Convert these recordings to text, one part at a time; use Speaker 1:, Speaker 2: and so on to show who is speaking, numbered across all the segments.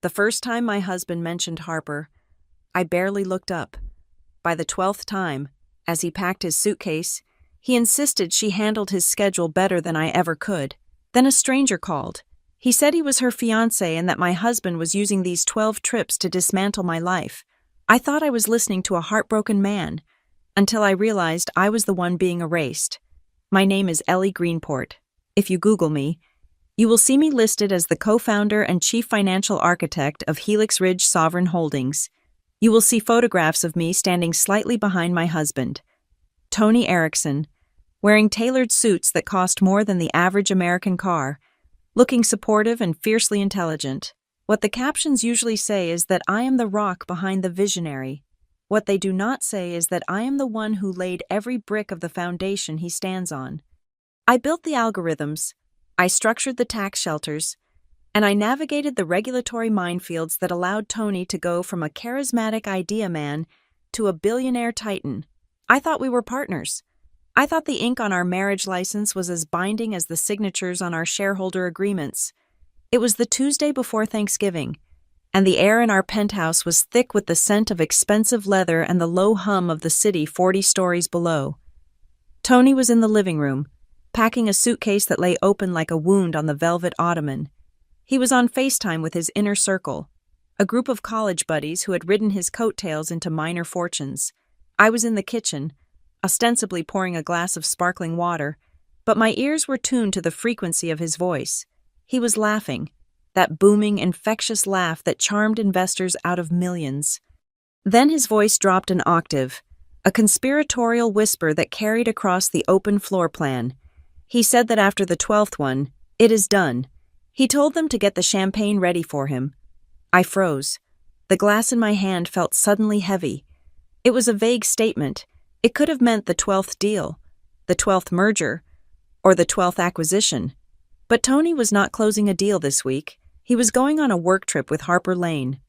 Speaker 1: The first time my husband mentioned Harper, I barely looked up. By the 12th time, as he packed his suitcase, he insisted she handled his schedule better than I ever could. Then a stranger called. He said he was her fiancé and that my husband was using these 12 trips to dismantle my life. I thought I was listening to a heartbroken man, until I realized I was the one being erased. My name is Ellie Greenport. If you Google me, you will see me listed as the co-founder and chief financial architect of Helix Ridge Sovereign Holdings. You will see photographs of me standing slightly behind my husband, Tony Erickson, wearing tailored suits that cost more than the average American car, looking supportive and fiercely intelligent. What the captions usually say is that I am the rock behind the visionary. What they do not say is that I am the one who laid every brick of the foundation he stands on. I built the algorithms, I structured the tax shelters, and I navigated the regulatory minefields that allowed Tony to go from a charismatic idea man to a billionaire titan. I thought we were partners. I thought the ink on our marriage license was as binding as the signatures on our shareholder agreements. It was the Tuesday before Thanksgiving, and the air in our penthouse was thick with the scent of expensive leather and the low hum of the city 40 stories below. Tony was in the living room, packing a suitcase that lay open like a wound on the velvet ottoman. He was on FaceTime with his inner circle, a group of college buddies who had ridden his coattails into minor fortunes. I was in the kitchen, ostensibly pouring a glass of sparkling water, but my ears were tuned to the frequency of his voice. He was laughing, that booming, infectious laugh that charmed investors out of millions. Then his voice dropped an octave, a conspiratorial whisper that carried across the open floor plan. He said that after the 12th one, it is done. He told them to get the champagne ready for him. I froze. The glass in my hand felt suddenly heavy. It was a vague statement. It could have meant the 12th deal, the 12th merger, or the 12th acquisition. But Tony was not closing a deal this week. He was going on a work trip with Harper Lane.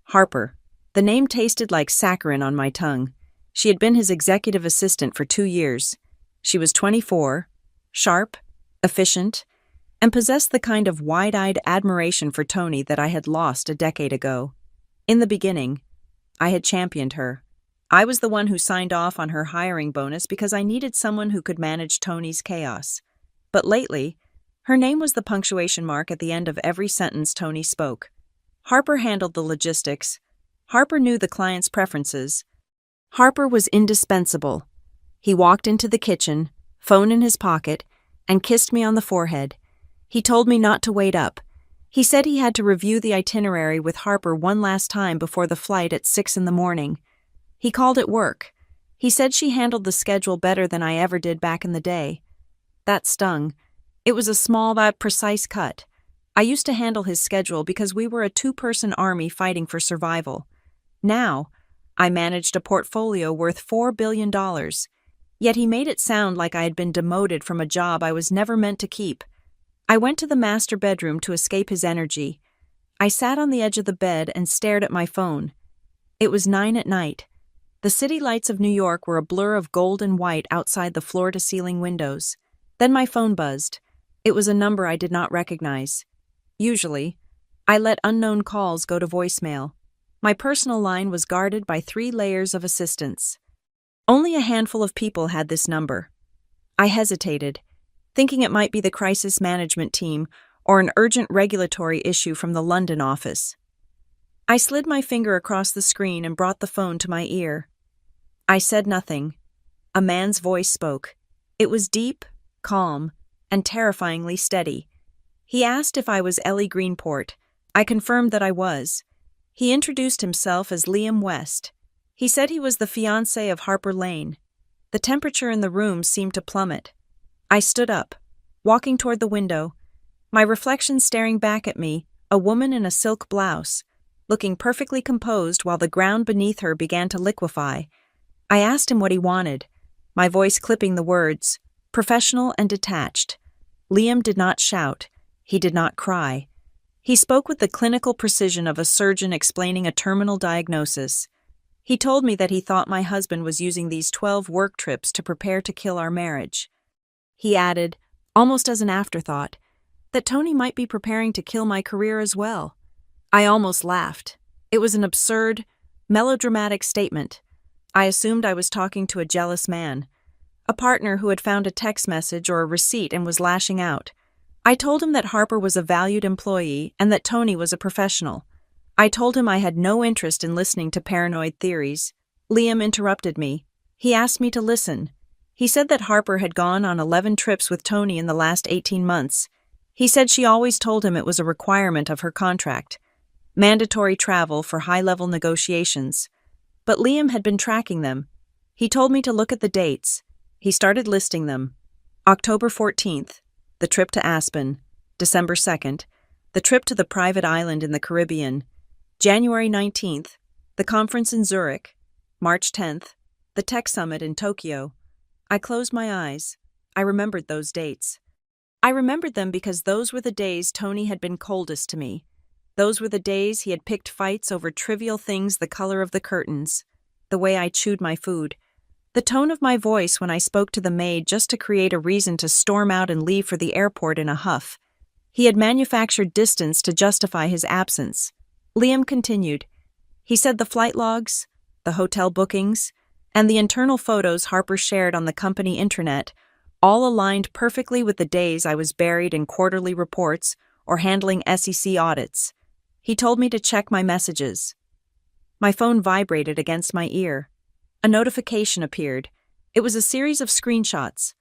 Speaker 1: Harper. The name tasted like saccharin on my tongue. She had been his executive assistant for 2 years. She was 24, sharp, efficient, and possessed the kind of wide-eyed admiration for Tony that I had lost a decade ago. In the beginning, I had championed her. I was the one who signed off on her hiring bonus because I needed someone who could manage Tony's chaos. But lately, her name was the punctuation mark at the end of every sentence Tony spoke. Harper handled the logistics. Harper knew the client's preferences. Harper was indispensable. He walked into the kitchen, phone in his pocket, and kissed me on the forehead. He told me not to wait up. He said he had to review the itinerary with Harper one last time before the flight at 6 in the morning. He called it work. He said she handled the schedule better than I ever did back in the day. That stung. It was a small but precise cut. I used to handle his schedule because we were a 2-person army fighting for survival. Now, I managed a portfolio worth $4 billion. Yet he made it sound like I had been demoted from a job I was never meant to keep. I went to the master bedroom to escape his energy. I sat on the edge of the bed and stared at my phone. It was 9 at night. The city lights of New York were a blur of gold and white outside the floor-to-ceiling windows. Then my phone buzzed. It was a number I did not recognize. Usually, I let unknown calls go to voicemail. My personal line was guarded by 3 layers of assistants. Only a handful of people had this number. I hesitated, thinking it might be the crisis management team or an urgent regulatory issue from the London office. I slid my finger across the screen and brought the phone to my ear. I said nothing. A man's voice spoke. It was deep, calm, and terrifyingly steady. He asked if I was Ellie Greenport. I confirmed that I was. He introduced himself as Liam West. He said he was the fiancé of Harper Lane. The temperature in the room seemed to plummet. I stood up, walking toward the window, my reflection staring back at me, a woman in a silk blouse, looking perfectly composed while the ground beneath her began to liquefy. I asked him what he wanted, my voice clipping the words, professional and detached. Liam did not shout. He did not cry. He spoke with the clinical precision of a surgeon explaining a terminal diagnosis. He told me that he thought my husband was using these 12 work trips to prepare to kill our marriage. He added, almost as an afterthought, that Tony might be preparing to kill my career as well. I almost laughed. It was an absurd, melodramatic statement. I assumed I was talking to a jealous man, a partner who had found a text message or a receipt and was lashing out. I told him that Harper was a valued employee and that Tony was a professional. I told him I had no interest in listening to paranoid theories. Liam interrupted me. He asked me to listen. He said that Harper had gone on 11 trips with Tony in the last 18 months. He said she always told him it was a requirement of her contract. Mandatory travel for high-level negotiations. But Liam had been tracking them. He told me to look at the dates. He started listing them. October 14th, the trip to Aspen. December 2nd, the trip to the private island in the Caribbean. January 19th, the conference in Zurich. March 10th, the tech summit in Tokyo. I closed my eyes. I remembered those dates. I remembered them because those were the days Tony had been coldest to me. Those were the days he had picked fights over trivial things, the color of the curtains, the way I chewed my food, the tone of my voice when I spoke to the maid just to create a reason to storm out and leave for the airport in a huff. He had manufactured distance to justify his absence. Liam continued. He said the flight logs, the hotel bookings, and the internal photos Harper shared on the company intranet all aligned perfectly with the days I was buried in quarterly reports or handling SEC audits. He told me to check my messages. My phone vibrated against my ear. A notification appeared. It was a series of screenshots.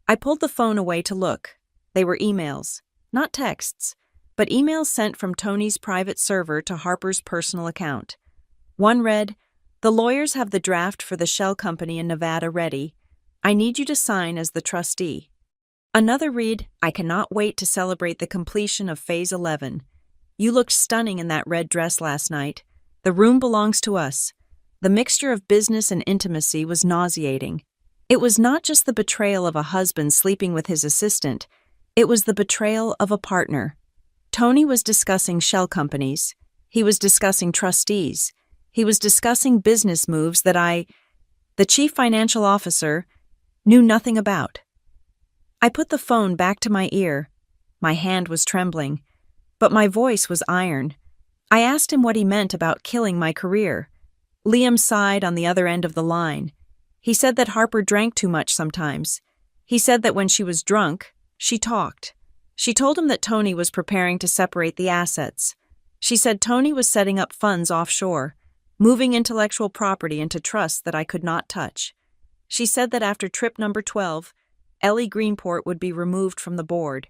Speaker 1: I pulled the phone away to look. They were emails, not texts, but emails sent from Tony's private server to Harper's personal account. One read, "The lawyers have the draft for the shell company in Nevada ready. I need you to sign as the trustee." Another read, "I cannot wait to celebrate the completion of Phase 11. You looked stunning in that red dress last night. The room belongs to us." The mixture of business and intimacy was nauseating. It was not just the betrayal of a husband sleeping with his assistant. It was the betrayal of a partner. Tony was discussing shell companies. He was discussing trustees. He was discussing business moves that the chief financial officer, knew nothing about. I put the phone back to my ear. My hand was trembling, but my voice was iron. I asked him what he meant about killing my career. Liam sighed on the other end of the line. He said that Harper drank too much sometimes. He said that when she was drunk, she talked. She told him that Tony was preparing to separate the assets. She said Tony was setting up funds offshore, moving intellectual property into trusts that I could not touch. She said that after trip number 12, Ellie Greenport would be removed from the board.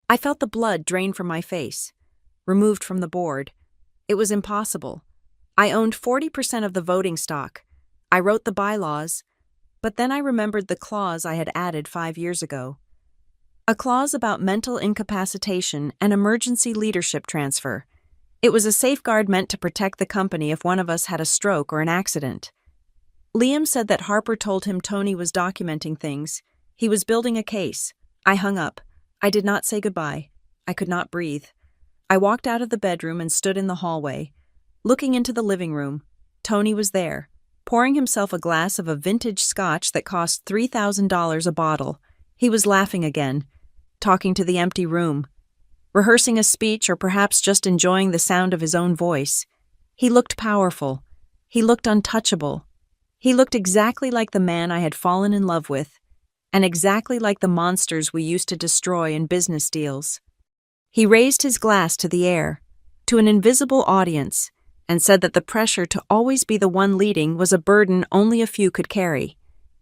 Speaker 1: I felt the blood drain from my face. Removed from the board. It was impossible. I owned 40% of the voting stock. I wrote the bylaws, but then I remembered the clause I had added 5 years ago. A clause about mental incapacitation and emergency leadership transfer. It was a safeguard meant to protect the company if one of us had a stroke or an accident. Liam said that Harper told him Tony was documenting things. He was building a case. I hung up. I did not say goodbye. I could not breathe. I walked out of the bedroom and stood in the hallway. Looking into the living room, Tony was there, pouring himself a glass of a vintage scotch that cost $3,000 a bottle. He was laughing again, talking to the empty room, rehearsing a speech or perhaps just enjoying the sound of his own voice. He looked powerful. He looked untouchable. He looked exactly like the man I had fallen in love with, and exactly like the monsters we used to destroy in business deals. He raised his glass to the air, to an invisible audience, and said that the pressure to always be the one leading was a burden only a few could carry.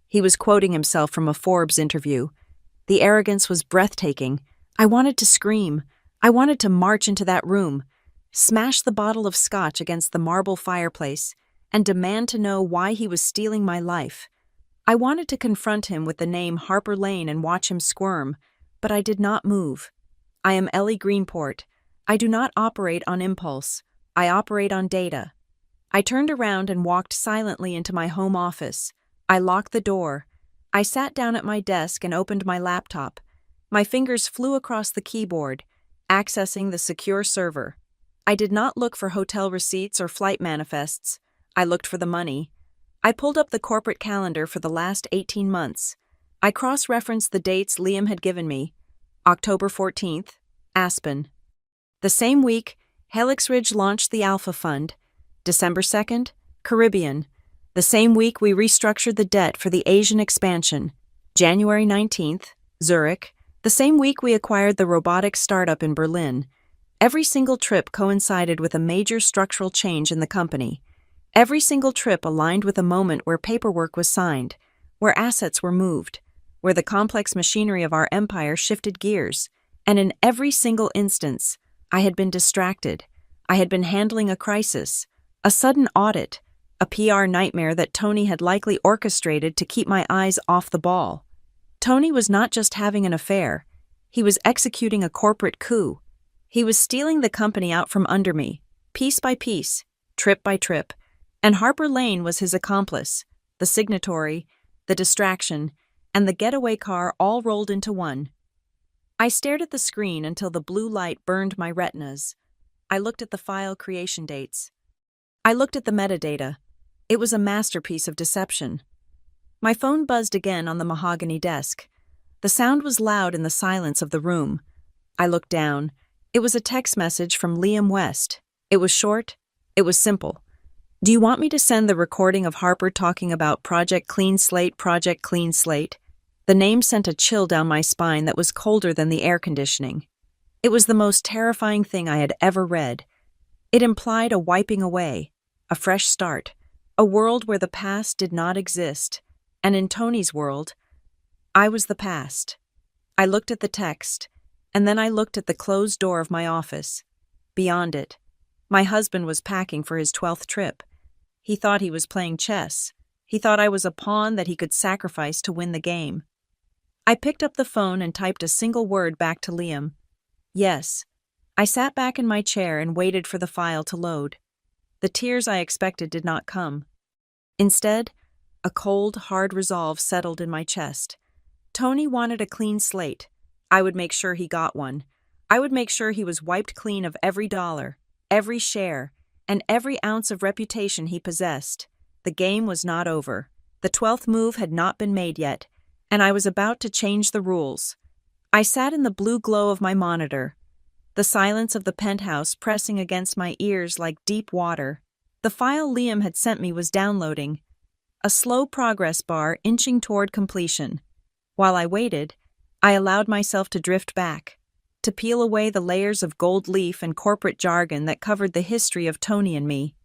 Speaker 1: He was quoting himself from a Forbes interview. The arrogance was breathtaking. I wanted to scream. I wanted to march into that room, smash the bottle of scotch against the marble fireplace, and demand to know why he was stealing my life. I wanted to confront him with the name Harper Lane and watch him squirm, but I did not move. I am Ellie Greenport. I do not operate on impulse. I operate on data. I turned around and walked silently into my home office. I locked the door. I sat down at my desk and opened my laptop. My fingers flew across the keyboard, accessing the secure server. I did not look for hotel receipts or flight manifests. I looked for the money. I pulled up the corporate calendar for the last 18 months. I cross-referenced the dates Liam had given me. October 14th, Aspen. The same week, Helix Ridge launched the Alpha Fund. December 2nd, Caribbean. The same week we restructured the debt for the Asian expansion. January 19th, Zurich. The same week we acquired the robotics startup in Berlin. Every single trip coincided with a major structural change in the company. Every single trip aligned with a moment where paperwork was signed, where assets were moved, where the complex machinery of our empire shifted gears. And in every single instance, I had been distracted. I had been handling a crisis, a sudden audit, a PR nightmare that Tony had likely orchestrated to keep my eyes off the ball. Tony was not just having an affair. He was executing a corporate coup. He was stealing the company out from under me, piece by piece, trip by trip, and Harper Lane was his accomplice, the signatory, the distraction, and the getaway car all rolled into one. I stared at the screen until the blue light burned my retinas. I looked at the file creation dates. I looked at the metadata. It was a masterpiece of deception. My phone buzzed again on the mahogany desk. The sound was loud in the silence of the room. I looked down. It was a text message from Liam West. It was short. It was simple. Do you want me to send the recording of Harper talking about Project Clean Slate, Project Clean Slate? The name sent a chill down my spine that was colder than the air conditioning. It was the most terrifying thing I had ever read. It implied a wiping away, a fresh start, a world where the past did not exist. And in Tony's world, I was the past. I looked at the text, and then I looked at the closed door of my office. Beyond it, my husband was packing for his 12th trip. He thought he was playing chess. He thought I was a pawn that he could sacrifice to win the game. I picked up the phone and typed a single word back to Liam. Yes. I sat back in my chair and waited for the file to load. The tears I expected did not come. Instead, a cold, hard resolve settled in my chest. Tony wanted a clean slate. I would make sure he got one. I would make sure he was wiped clean of every dollar, every share, and every ounce of reputation he possessed. The game was not over. The 12th move had not been made yet, and I was about to change the rules. I sat in the blue glow of my monitor, the silence of the penthouse pressing against my ears like deep water. The file Liam had sent me was downloading, a slow progress bar inching toward completion. While I waited, I allowed myself to drift back, to peel away the layers of gold leaf and corporate jargon that covered the history of Tony and me.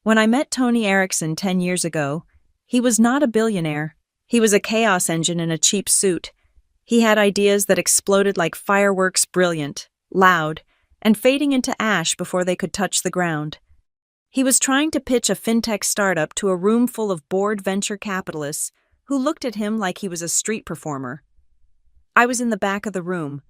Speaker 1: When I met Tony Erickson 10 years ago, he was not a billionaire. He was a chaos engine in a cheap suit. He had ideas that exploded like fireworks, brilliant, loud, and fading into ash before they could touch the ground. He was trying to pitch a fintech startup to a room full of bored venture capitalists who looked at him like he was a street performer. I was in the back of the room,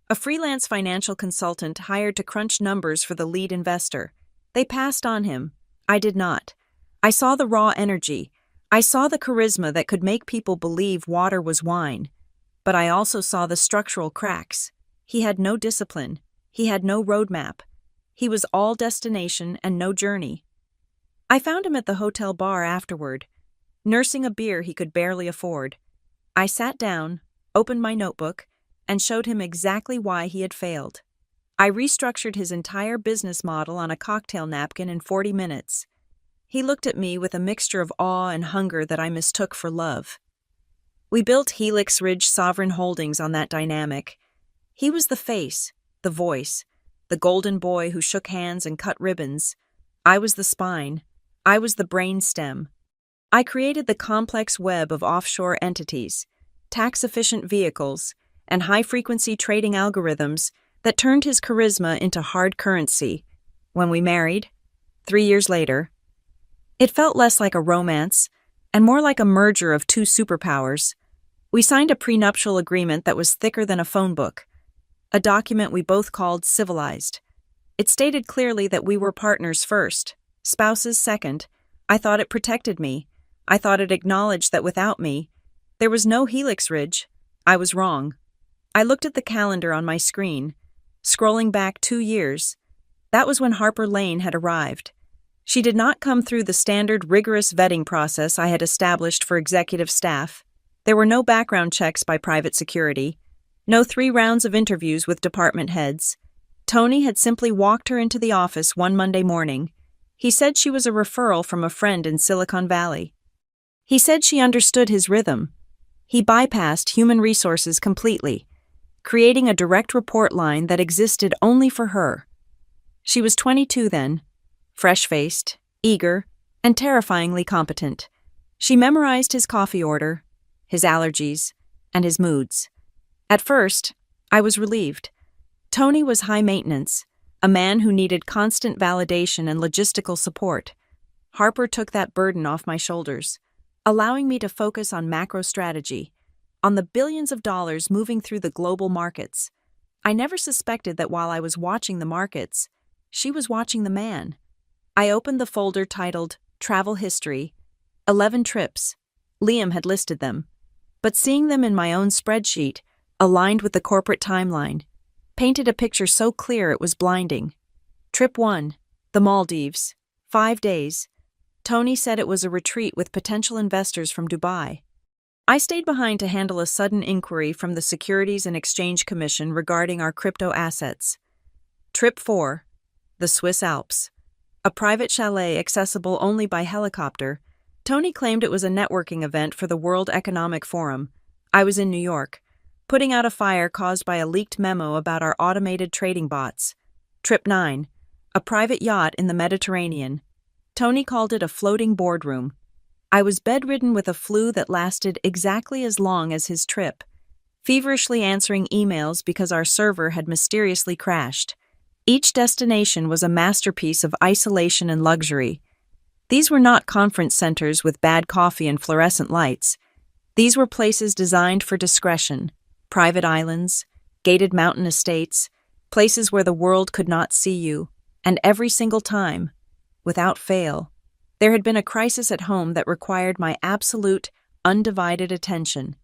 Speaker 1: a freelance financial consultant hired to crunch numbers for the lead investor. They passed on him. I did not. I saw the raw energy. I saw the charisma that could make people believe water was wine. But I also saw the structural cracks. He had no discipline. He had no roadmap. He was all destination and no journey. I found him at the hotel bar afterward, nursing a beer he could barely afford. I sat down, opened my notebook, and showed him exactly why he had failed. I restructured his entire business model on a cocktail napkin in 40 minutes. He looked at me with a mixture of awe and hunger that I mistook for love. We built Helix Ridge Sovereign Holdings on that dynamic. He was the face, the voice, the golden boy who shook hands and cut ribbons. I was the spine. I was the brain stem. I created the complex web of offshore entities, tax-efficient vehicles, and high-frequency trading algorithms that turned his charisma into hard currency. When we married, 3 years later, it felt less like a romance and more like a merger of two superpowers. We signed a prenuptial agreement that was thicker than a phone book, a document we both called civilized. It stated clearly that we were partners first, spouses second. I thought it protected me. I thought it acknowledged that without me, there was no Helix Ridge. I was wrong. I looked at the calendar on my screen, scrolling back 2 years. That was when Harper Lane had arrived. She did not come through the standard rigorous vetting process I had established for executive staff. There were no background checks by private security, no 3 rounds of interviews with department heads. Tony had simply walked her into the office one Monday morning. He said she was a referral from a friend in Silicon Valley. He said she understood his rhythm. He bypassed human resources completely, creating a direct report line that existed only for her. She was 22 then, fresh-faced, eager, and terrifyingly competent. She memorized his coffee order, his allergies, and his moods. At first, I was relieved. Tony was high maintenance, a man who needed constant validation and logistical support. Harper took that burden off my shoulders, allowing me to focus on macro strategy, on the billions of dollars moving through the global markets. I never suspected that while I was watching the markets, she was watching the man. I opened the folder titled Travel History. 11 trips. Liam had listed them. But seeing them in my own spreadsheet, aligned with the corporate timeline, painted a picture so clear it was blinding. Trip 1. The Maldives. 5 days. Tony said it was a retreat with potential investors from Dubai. I stayed behind to handle a sudden inquiry from the Securities and Exchange Commission regarding our crypto assets. Trip 4. The Swiss Alps. A private chalet accessible only by helicopter. Tony claimed it was a networking event for the World Economic Forum. I was in New York, putting out a fire caused by a leaked memo about our automated trading bots. Trip 9. A private yacht in the Mediterranean. Tony called it a floating boardroom. I was bedridden with a flu that lasted exactly as long as his trip, feverishly answering emails because our server had mysteriously crashed. Each destination was a masterpiece of isolation and luxury. These were not conference centers with bad coffee and fluorescent lights. These were places designed for discretion, private islands, gated mountain estates, places where the world could not see you, and every single time, without fail, there had been a crisis at home that required my absolute, undivided attention.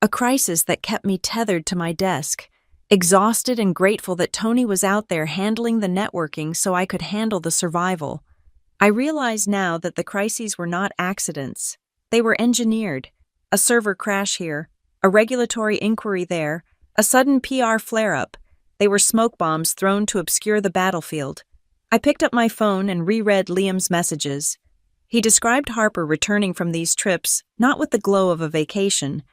Speaker 1: A crisis that kept me tethered to my desk, exhausted and grateful that Tony was out there handling the networking so I could handle the survival. I realize now that the crises were not accidents. They were engineered. A server crash here, a regulatory inquiry there, a sudden PR flare-up. They were smoke bombs thrown to obscure the battlefield. I picked up my phone and reread Liam's messages. He described Harper returning from these trips not with the glow of a vacation,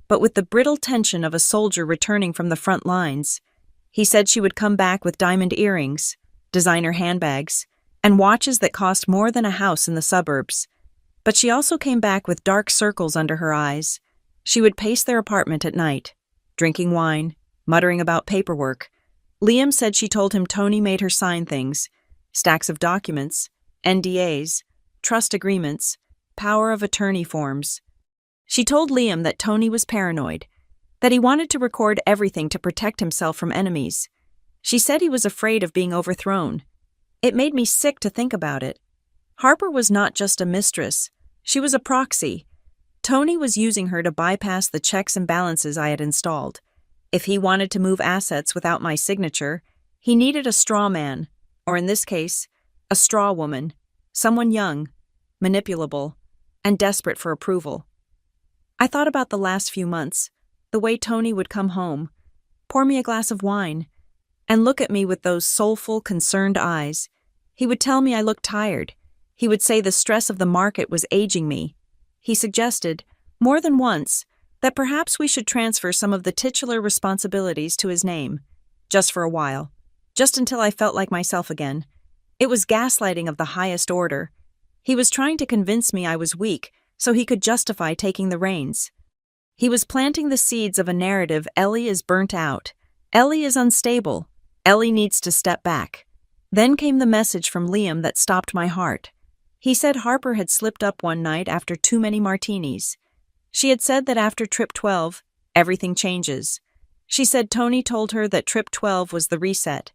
Speaker 1: but with the brittle tension of a soldier returning from the front lines. He said she would come back with diamond earrings, designer handbags, and watches that cost more than a house in the suburbs. But she also came back with dark circles under her eyes. She would pace their apartment at night, drinking wine, muttering about paperwork. Liam said she told him Tony made her sign things, stacks of documents, NDAs, trust agreements, power of attorney forms. She told Liam that Tony was paranoid, that he wanted to record everything to protect himself from enemies. She said he was afraid of being overthrown. It made me sick to think about it. Harper was not just a mistress. She was a proxy. Tony was using her to bypass the checks and balances I had installed. If he wanted to move assets without my signature, he needed a straw man, or in this case, a straw woman, someone young, manipulable, and desperate for approval. I thought about the last few months, the way Tony would come home, pour me a glass of wine, and look at me with those soulful, concerned eyes. He would tell me I looked tired. He would say the stress of the market was aging me. He suggested, more than once, that perhaps we should transfer some of the titular responsibilities to his name, just for a while, just until I felt like myself again. It was gaslighting of the highest order. He was trying to convince me I was weak so he could justify taking the reins. He was planting the seeds of a narrative. Ellie is burnt out. Ellie is unstable. Ellie needs to step back. Then came the message from Liam that stopped my heart. He said Harper had slipped up one night after too many martinis. She had said that after trip 12, everything changes. She said Tony told her that trip 12 was the reset.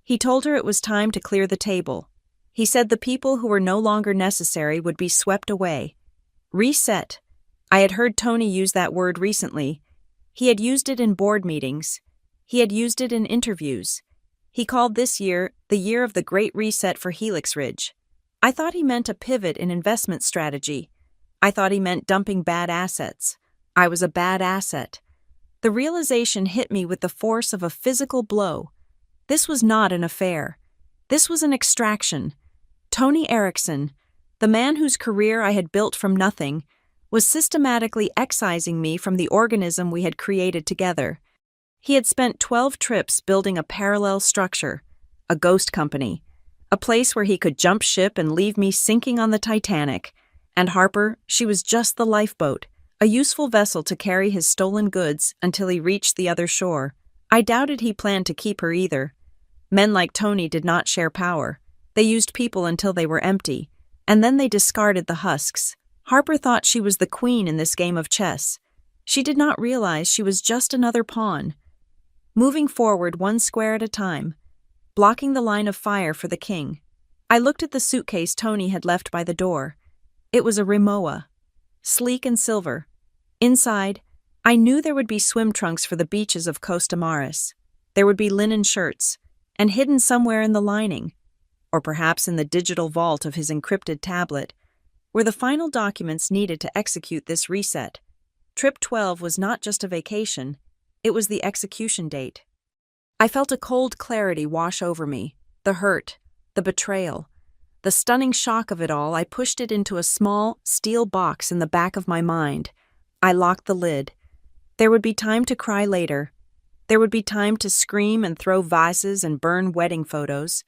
Speaker 1: He told her it was time to clear the table. He said the people who were no longer necessary would be swept away. Reset. I had heard Tony use that word recently. He had used it in board meetings. He had used it in interviews. He called this year the year of the Great Reset for Helix Ridge. I thought he meant a pivot in investment strategy. I thought he meant dumping bad assets. I was a bad asset. The realization hit me with the force of a physical blow. This was not an affair. This was an extraction. Tony Erickson, the man whose career I had built from nothing, was systematically excising me from the organism we had created together. He had spent 12 trips building a parallel structure, a ghost company, a place where he could jump ship and leave me sinking on the Titanic. And Harper, she was just the lifeboat, a useful vessel to carry his stolen goods until he reached the other shore. I doubted he planned to keep her either. Men like Tony did not share power. They used people until they were empty, and then they discarded the husks. Harper thought she was the queen in this game of chess. She did not realize she was just another pawn, moving forward one square at a time, blocking the line of fire for the king. I looked at the suitcase Tony had left by the door. It was a Rimowa, sleek and silver. Inside, I knew there would be swim trunks for the beaches of Costa Maris. There would be linen shirts, and hidden somewhere in the lining, or perhaps in the digital vault of his encrypted tablet, were the final documents needed to execute this reset. Trip 12 was not just a vacation, it was the execution date. I felt a cold clarity wash over me, the hurt, the betrayal. The stunning shock of it all, I pushed it into a small, steel box in the back of my mind. I locked the lid. There would be time to cry later. There would be time to scream and throw vases and burn wedding photos.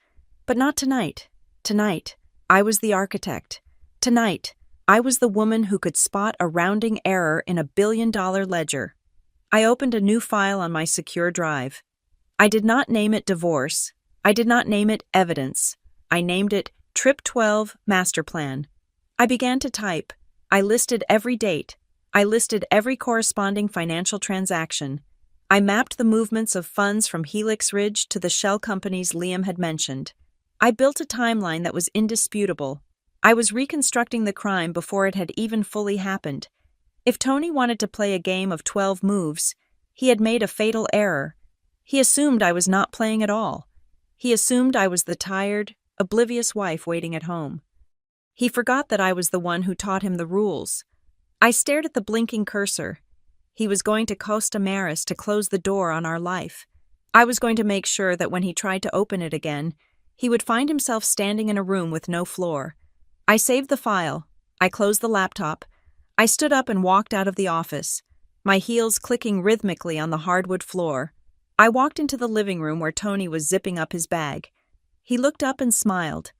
Speaker 1: But not tonight. Tonight, I was the architect. Tonight, I was the woman who could spot a rounding error in a billion-dollar ledger. I opened a new file on my secure drive. I did not name it divorce. I did not name it evidence. I named it Trip 12 Master Plan. I began to type. I listed every date. I listed every corresponding financial transaction. I mapped the movements of funds from Helix Ridge to the shell companies Liam had mentioned. I built a timeline that was indisputable. I was reconstructing the crime before it had even fully happened. If Tony wanted to play a game of 12 moves, he had made a fatal error. He assumed I was not playing at all. He assumed I was the tired, oblivious wife waiting at home. He forgot that I was the one who taught him the rules. I stared at the blinking cursor. He was going to Costa Maris to close the door on our life. I was going to make sure that when he tried to open it again, he would find himself standing in a room with no floor. I saved the file. I closed the laptop. I stood up and walked out of the office, my heels clicking rhythmically on the hardwood floor. I walked into the living room where Tony was zipping up his bag. He looked up and smiled.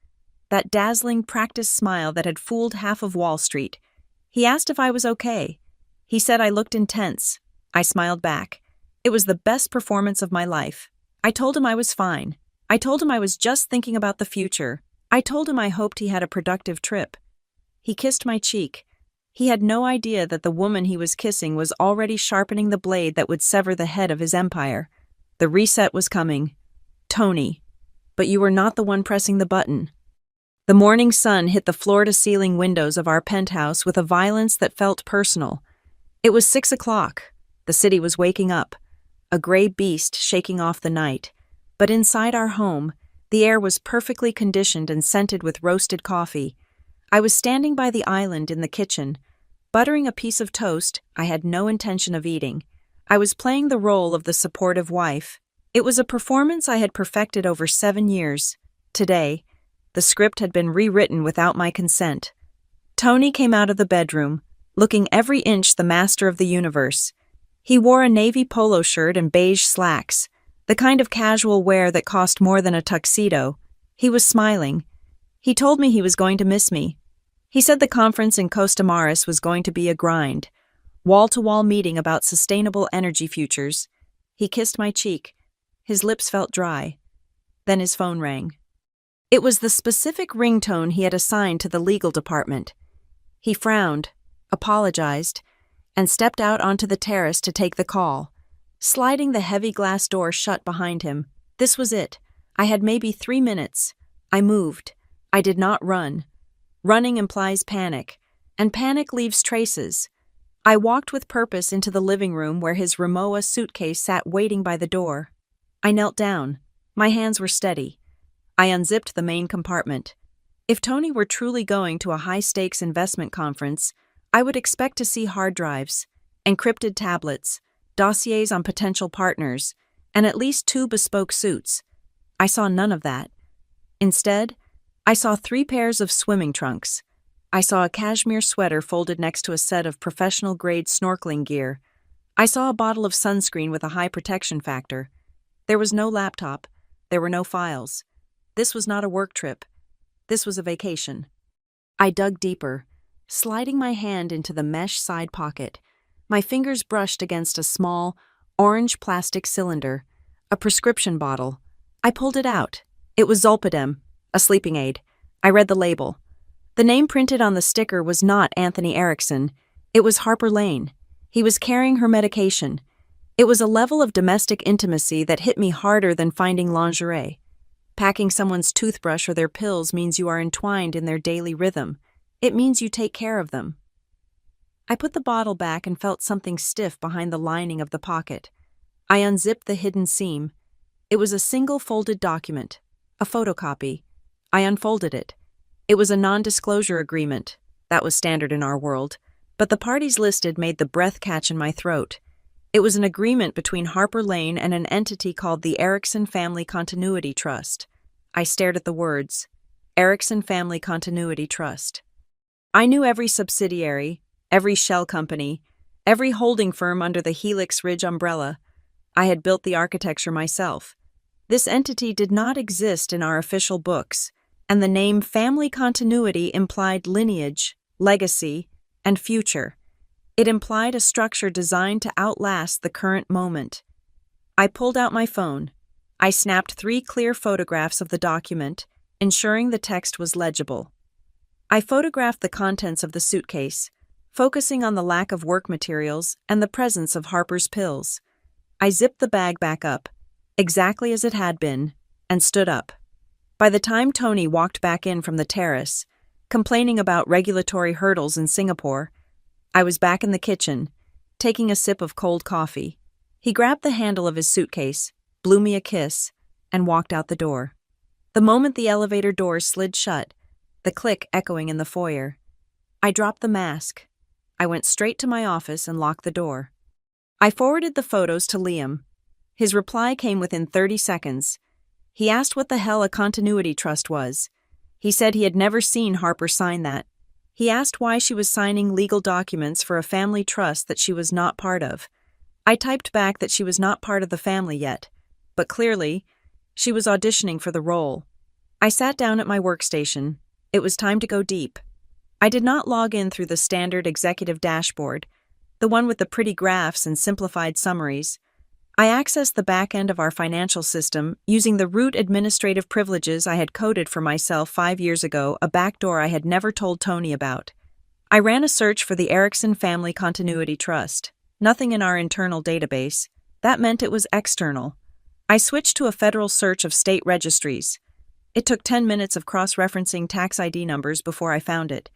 Speaker 1: That dazzling, practiced smile that had fooled half of Wall Street. He asked if I was okay. He said I looked intense. I smiled back. It was the best performance of my life. I told him I was fine. I told him I was just thinking about the future. I told him I hoped he had a productive trip. He kissed my cheek. He had no idea that the woman he was kissing was already sharpening the blade that would sever the head of his empire. The reset was coming. Tony. But you were not the one pressing the button. The morning sun hit the floor-to-ceiling windows of our penthouse with a violence that felt personal. It was 6 o'clock. The city was waking up, a gray beast shaking off the night. But inside our home, the air was perfectly conditioned and scented with roasted coffee. I was standing by the island in the kitchen, buttering a piece of toast I had no intention of eating. I was playing the role of the supportive wife. It was a performance I had perfected over 7 years. Today, the script had been rewritten without my consent. Tony came out of the bedroom, looking every inch the master of the universe. He wore a navy polo shirt and beige slacks, the kind of casual wear that cost more than a tuxedo. He was smiling. He told me he was going to miss me. He said the conference in Costa Maris was going to be a grind, wall-to-wall meeting about sustainable energy futures. He kissed my cheek. His lips felt dry. Then his phone rang. It was the specific ringtone he had assigned to the legal department. He frowned, apologized, and stepped out onto the terrace to take the call, sliding the heavy glass door shut behind him. This was it. I had maybe 3 minutes. I moved. I did not run. Running implies panic, and panic leaves traces. I walked with purpose into the living room where his Rimowa suitcase sat waiting by the door. I knelt down. My hands were steady. I unzipped the main compartment. If Tony were truly going to a high-stakes investment conference, I would expect to see hard drives, encrypted tablets, dossiers on potential partners, and at least 2 bespoke suits. I saw none of that. Instead, I saw 3 pairs of swimming trunks. I saw a cashmere sweater folded next to a set of professional-grade snorkeling gear. I saw a bottle of sunscreen with a high protection factor. There was no laptop. There were no files. This was not a work trip. This was a vacation. I dug deeper, sliding my hand into the mesh side pocket. My fingers brushed against a small, orange plastic cylinder, a prescription bottle. I pulled it out. It was Zolpidem, a sleeping aid. I read the label. The name printed on the sticker was not Anthony Erickson. It was Harper Lane. He was carrying her medication. It was a level of domestic intimacy that hit me harder than finding lingerie. Packing someone's toothbrush or their pills means you are entwined in their daily rhythm. It means you take care of them. I put the bottle back and felt something stiff behind the lining of the pocket. I unzipped the hidden seam. It was a single folded document, a photocopy. I unfolded it. It was a non-disclosure agreement. That was standard in our world. But the parties listed made the breath catch in my throat. It was an agreement between Harper Lane and an entity called the Erickson Family Continuity Trust. I stared at the words, Erickson Family Continuity Trust. I knew every subsidiary, every shell company, every holding firm under the Helix Ridge umbrella. I had built the architecture myself. This entity did not exist in our official books, and the name Family Continuity implied lineage, legacy, and future. It implied a structure designed to outlast the current moment. I pulled out my phone. I snapped 3 clear photographs of the document, ensuring the text was legible. I photographed the contents of the suitcase, focusing on the lack of work materials and the presence of Harper's pills. I zipped the bag back up, exactly as it had been, and stood up. By the time Tony walked back in from the terrace, complaining about regulatory hurdles in Singapore, I was back in the kitchen, taking a sip of cold coffee. He grabbed the handle of his suitcase, blew me a kiss, and walked out the door. The moment the elevator doors slid shut, the click echoing in the foyer, I dropped the mask. I went straight to my office and locked the door. I forwarded the photos to Liam. His reply came within 30 seconds. He asked what the hell a continuity trust was. He said he had never seen Harper sign that. He asked why she was signing legal documents for a family trust that she was not part of. I typed back that she was not part of the family yet, but clearly, she was auditioning for the role. I sat down at my workstation. It was time to go deep. I did not log in through the standard executive dashboard, the one with the pretty graphs and simplified summaries. I accessed the back end of our financial system using the root administrative privileges I had coded for myself 5 years ago, a backdoor I had never told Tony about. I ran a search for the Erickson Family Continuity Trust. Nothing in our internal database. That meant it was external. I switched to a federal search of state registries. It took 10 minutes of cross-referencing tax ID numbers before I found it.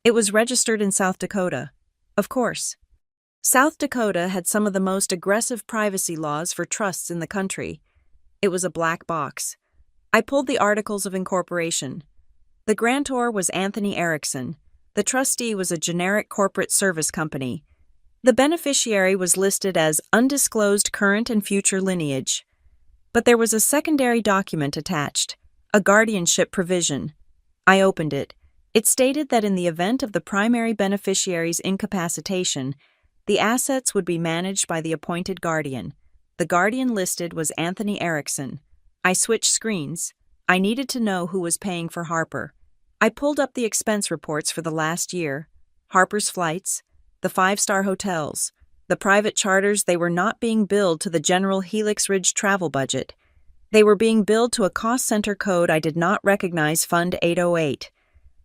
Speaker 1: It was registered in South Dakota. Of course. South Dakota had some of the most aggressive privacy laws for trusts in the country. It was a black box. I pulled the articles of incorporation. The grantor was Anthony Erickson. The trustee was a generic corporate service company. The beneficiary was listed as undisclosed current and future lineage. But there was a secondary document attached, a guardianship provision. I opened it. It stated that in the event of the primary beneficiary's incapacitation, the assets would be managed by the appointed guardian. The guardian listed was Anthony Erickson. I switched screens. I needed to know who was paying for Harper. I pulled up the expense reports for the last year. Harper's flights, the 5-star hotels, the private charters. They were not being billed to the general Helix Ridge travel budget. They were being billed to a cost center code I did not recognize, Fund 808.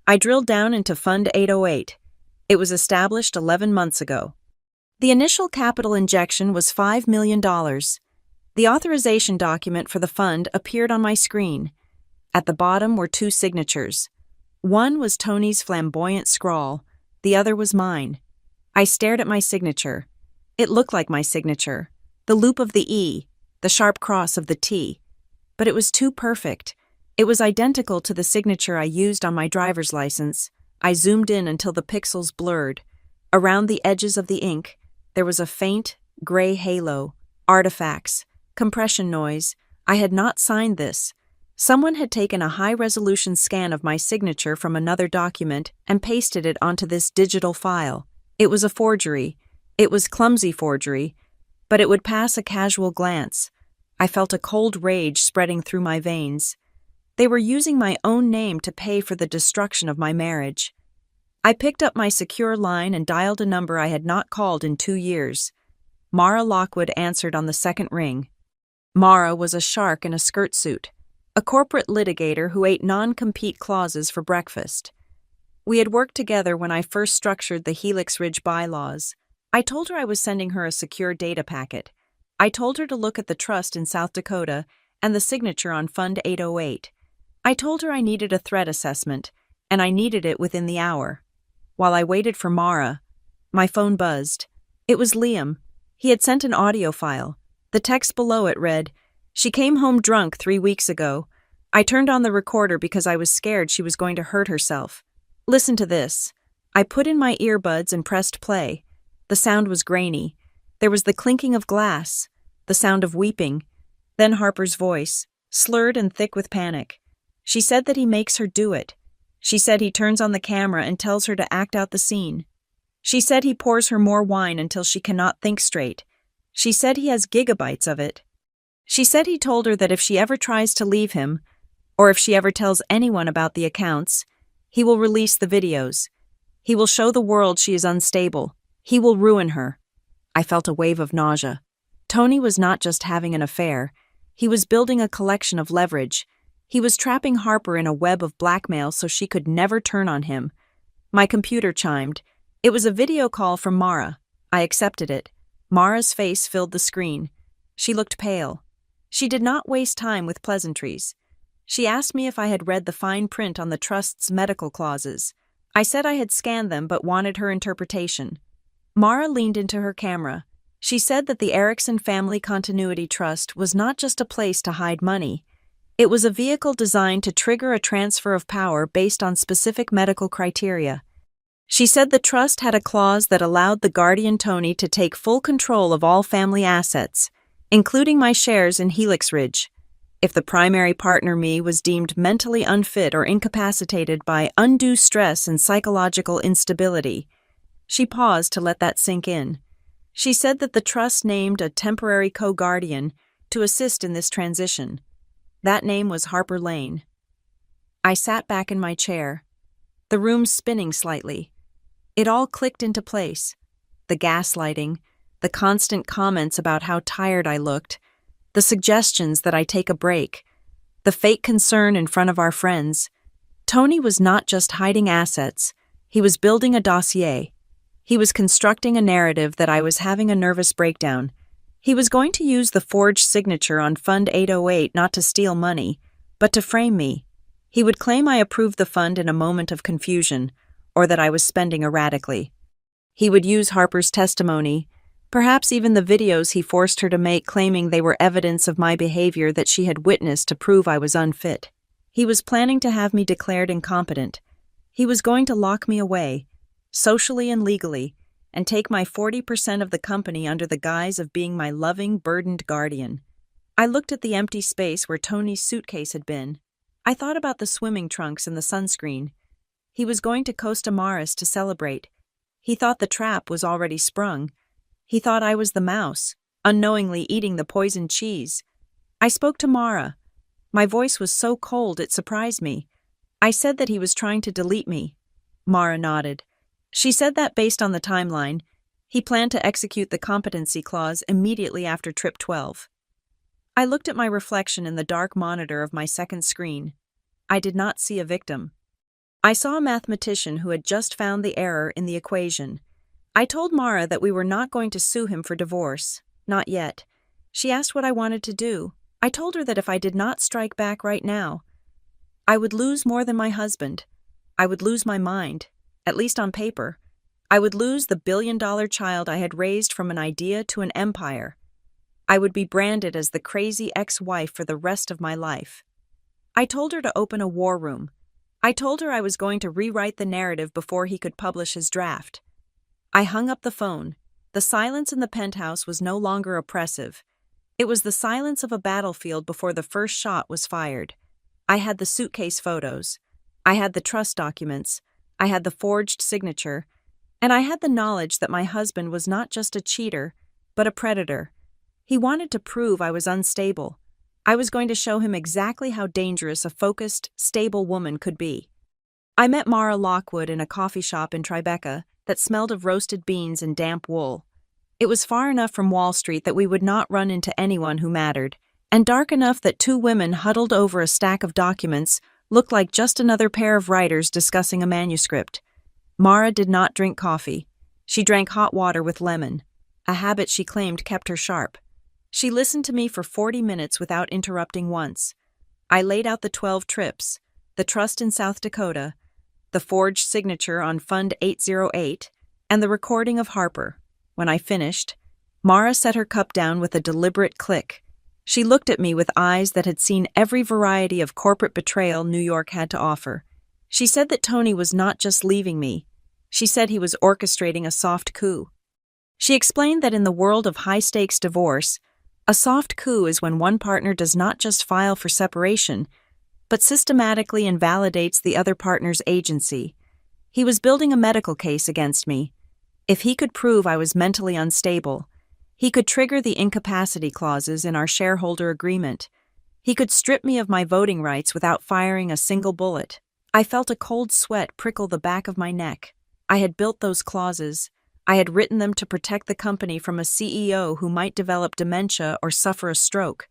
Speaker 1: I drilled down into Fund 808. It was established 11 months ago. The initial capital injection was $5 million. The authorization document for the fund appeared on my screen. At the bottom were 2 signatures. One was Tony's flamboyant scrawl. The other was mine. I stared at my signature. It looked like my signature. The loop of the E, the sharp cross of the T. But it was too perfect. It was identical to the signature I used on my driver's license. I zoomed in until the pixels blurred. Around the edges of the ink, there was a faint, gray halo, artifacts, compression noise. I had not signed this. Someone had taken a high-resolution scan of my signature from another document and pasted it onto this digital file. It was a forgery. It was clumsy forgery, but it would pass a casual glance. I felt a cold rage spreading through my veins. They were using my own name to pay for the destruction of my marriage. I picked up my secure line and dialed a number I had not called in 2 years. Mara Lockwood answered on the second ring. Mara was a shark in a skirt suit, a corporate litigator who ate non-compete clauses for breakfast. We had worked together when I first structured the Helix Ridge bylaws. I told her I was sending her a secure data packet. I told her to look at the trust in South Dakota and the signature on Fund 808. I told her I needed a threat assessment, and I needed it within the hour. While I waited for Mara, my phone buzzed. It was Liam. He had sent an audio file. The text below it read, "She came home drunk 3 weeks ago. I turned on the recorder because I was scared she was going to hurt herself. Listen to this." I put in my earbuds and pressed play. The sound was grainy. There was the clinking of glass, the sound of weeping, then Harper's voice, slurred and thick with panic. She said that he makes her do it. She said he turns on the camera and tells her to act out the scene. She said he pours her more wine until she cannot think straight. She said he has gigabytes of it. She said he told her that if she ever tries to leave him, or if she ever tells anyone about the accounts, he will release the videos. He will show the world she is unstable. He will ruin her. I felt a wave of nausea. Tony was not just having an affair. He was building a collection of leverage. He was trapping Harper in a web of blackmail so she could never turn on him. My computer chimed. It was a video call from Mara. I accepted it. Mara's face filled the screen. She looked pale. She did not waste time with pleasantries. She asked me if I had read the fine print on the trust's medical clauses. I said I had scanned them but wanted her interpretation. Mara leaned into her camera. She said that the Erickson Family Continuity Trust was not just a place to hide money. It was a vehicle designed to trigger a transfer of power based on specific medical criteria. She said the trust had a clause that allowed the guardian Tony to take full control of all family assets, including my shares in Helix Ridge. If the primary partner, me, was deemed mentally unfit or incapacitated by undue stress and psychological instability. She paused to let that sink in. She said that the trust named a temporary co-guardian to assist in this transition. That name was Harper Lane. I sat back in my chair, the room spinning slightly. It all clicked into place. The gaslighting, the constant comments about how tired I looked, the suggestions that I take a break, the fake concern in front of our friends. Tony was not just hiding assets, he was building a dossier. He was constructing a narrative that I was having a nervous breakdown. He was going to use the forged signature on Fund 808 not to steal money, but to frame me. He would claim I approved the fund in a moment of confusion, or that I was spending erratically. He would use Harper's testimony, perhaps even the videos he forced her to make claiming they were evidence of my behavior that she had witnessed to prove I was unfit. He was planning to have me declared incompetent. He was going to lock me away, socially and legally, and take my 40% of the company under the guise of being my loving, burdened guardian. I looked at the empty space where Tony's suitcase had been. I thought about the swimming trunks and the sunscreen. He was going to Costa Maris to celebrate. He thought the trap was already sprung. He thought I was the mouse, unknowingly eating the poisoned cheese. I spoke to Mara. My voice was so cold it surprised me. I said that he was trying to delete me. Mara nodded. She said that based on the timeline, he planned to execute the competency clause immediately after trip 12. I looked at my reflection in the dark monitor of my second screen. I did not see a victim. I saw a mathematician who had just found the error in the equation. I told Mara that we were not going to sue him for divorce. Not yet. She asked what I wanted to do. I told her that if I did not strike back right now, I would lose more than my husband. I would lose my mind, at least on paper. I would lose the billion-dollar child I had raised from an idea to an empire. I would be branded as the crazy ex-wife for the rest of my life. I told her to open a war room. I told her I was going to rewrite the narrative before he could publish his draft. I hung up the phone. The silence in the penthouse was no longer oppressive. It was the silence of a battlefield before the first shot was fired. I had the suitcase photos. I had the trust documents. I had the forged signature. And I had the knowledge that my husband was not just a cheater, but a predator. He wanted to prove I was unstable. I was going to show him exactly how dangerous a focused, stable woman could be. I met Mara Lockwood in a coffee shop in Tribeca that smelled of roasted beans and damp wool. It was far enough from Wall Street that we would not run into anyone who mattered, and dark enough that two women huddled over a stack of documents looked like just another pair of writers discussing a manuscript. Mara did not drink coffee. She drank hot water with lemon, a habit she claimed kept her sharp. She listened to me for 40 minutes without interrupting once. I laid out the 12 trips, the trust in South Dakota, the forged signature on Fund 808, and the recording of Harper. When I finished, Mara set her cup down with a deliberate click. She looked at me with eyes that had seen every variety of corporate betrayal New York had to offer. She said that Tony was not just leaving me. She said he was orchestrating a soft coup. She explained that in the world of high-stakes divorce, a soft coup is when one partner does not just file for separation, but systematically invalidates the other partner's agency. He was building a medical case against me. If he could prove I was mentally unstable, he could trigger the incapacity clauses in our shareholder agreement. He could strip me of my voting rights without firing a single bullet. I felt a cold sweat prickle the back of my neck. I had built those clauses. I had written them to protect the company from a CEO who might develop dementia or suffer a stroke.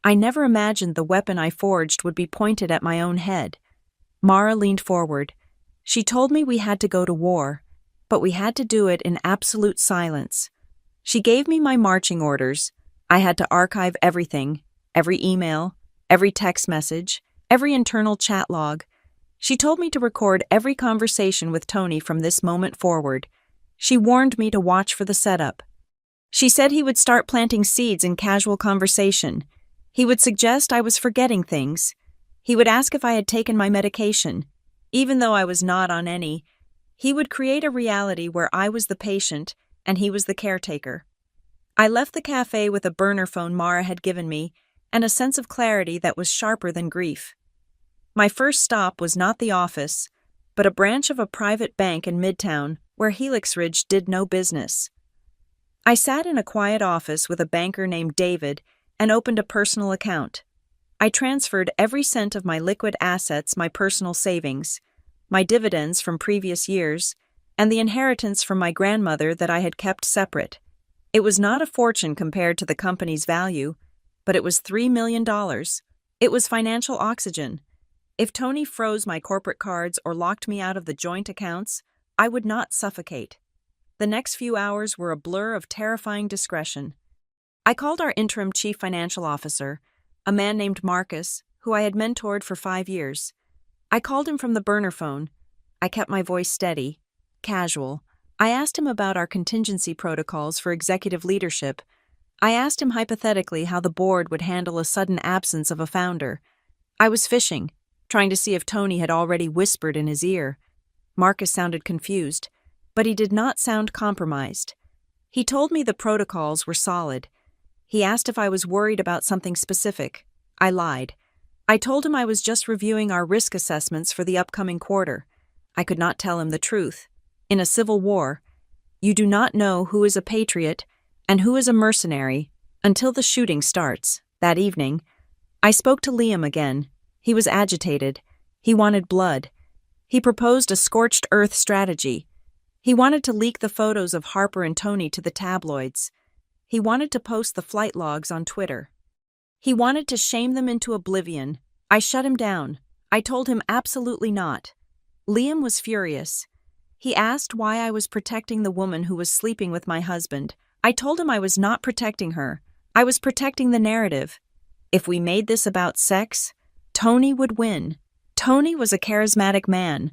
Speaker 1: I never imagined the weapon I forged would be pointed at my own head. Mara leaned forward. She told me we had to go to war, but we had to do it in absolute silence. She gave me my marching orders. I had to archive everything, every email, every text message, every internal chat log. She told me to record every conversation with Tony from this moment forward. She warned me to watch for the setup. She said he would start planting seeds in casual conversation. He would suggest I was forgetting things. He would ask if I had taken my medication. Even though I was not on any, he would create a reality where I was the patient and he was the caretaker. I left the cafe with a burner phone Mara had given me and a sense of clarity that was sharper than grief. My first stop was not the office, but a branch of a private bank in Midtown where Helix Ridge did no business. I sat in a quiet office with a banker named David and opened a personal account. I transferred every cent of my liquid assets, my personal savings, my dividends from previous years, and the inheritance from my grandmother that I had kept separate. It was not a fortune compared to the company's value, but it was $3 million. It was financial oxygen. If Tony froze my corporate cards or locked me out of the joint accounts, I would not suffocate. The next few hours were a blur of terrifying discretion. I called our interim chief financial officer, a man named Marcus, who I had mentored for 5 years. I called him from the burner phone. I kept my voice steady, casual. I asked him about our contingency protocols for executive leadership. I asked him hypothetically how the board would handle a sudden absence of a founder. I was fishing, trying to see if Tony had already whispered in his ear. Marcus sounded confused, but he did not sound compromised. He told me the protocols were solid. He asked if I was worried about something specific. I lied. I told him I was just reviewing our risk assessments for the upcoming quarter. I could not tell him the truth. In a civil war, you do not know who is a patriot and who is a mercenary until the shooting starts. That evening, I spoke to Liam again. He was agitated. He wanted blood. He proposed a scorched earth strategy. He wanted to leak the photos of Harper and Tony to the tabloids. He wanted to post the flight logs on Twitter. He wanted to shame them into oblivion. I shut him down. I told him absolutely not. Liam was furious. He asked why I was protecting the woman who was sleeping with my husband. I told him I was not protecting her. I was protecting the narrative. If we made this about sex, Tony would win. Tony was a charismatic man.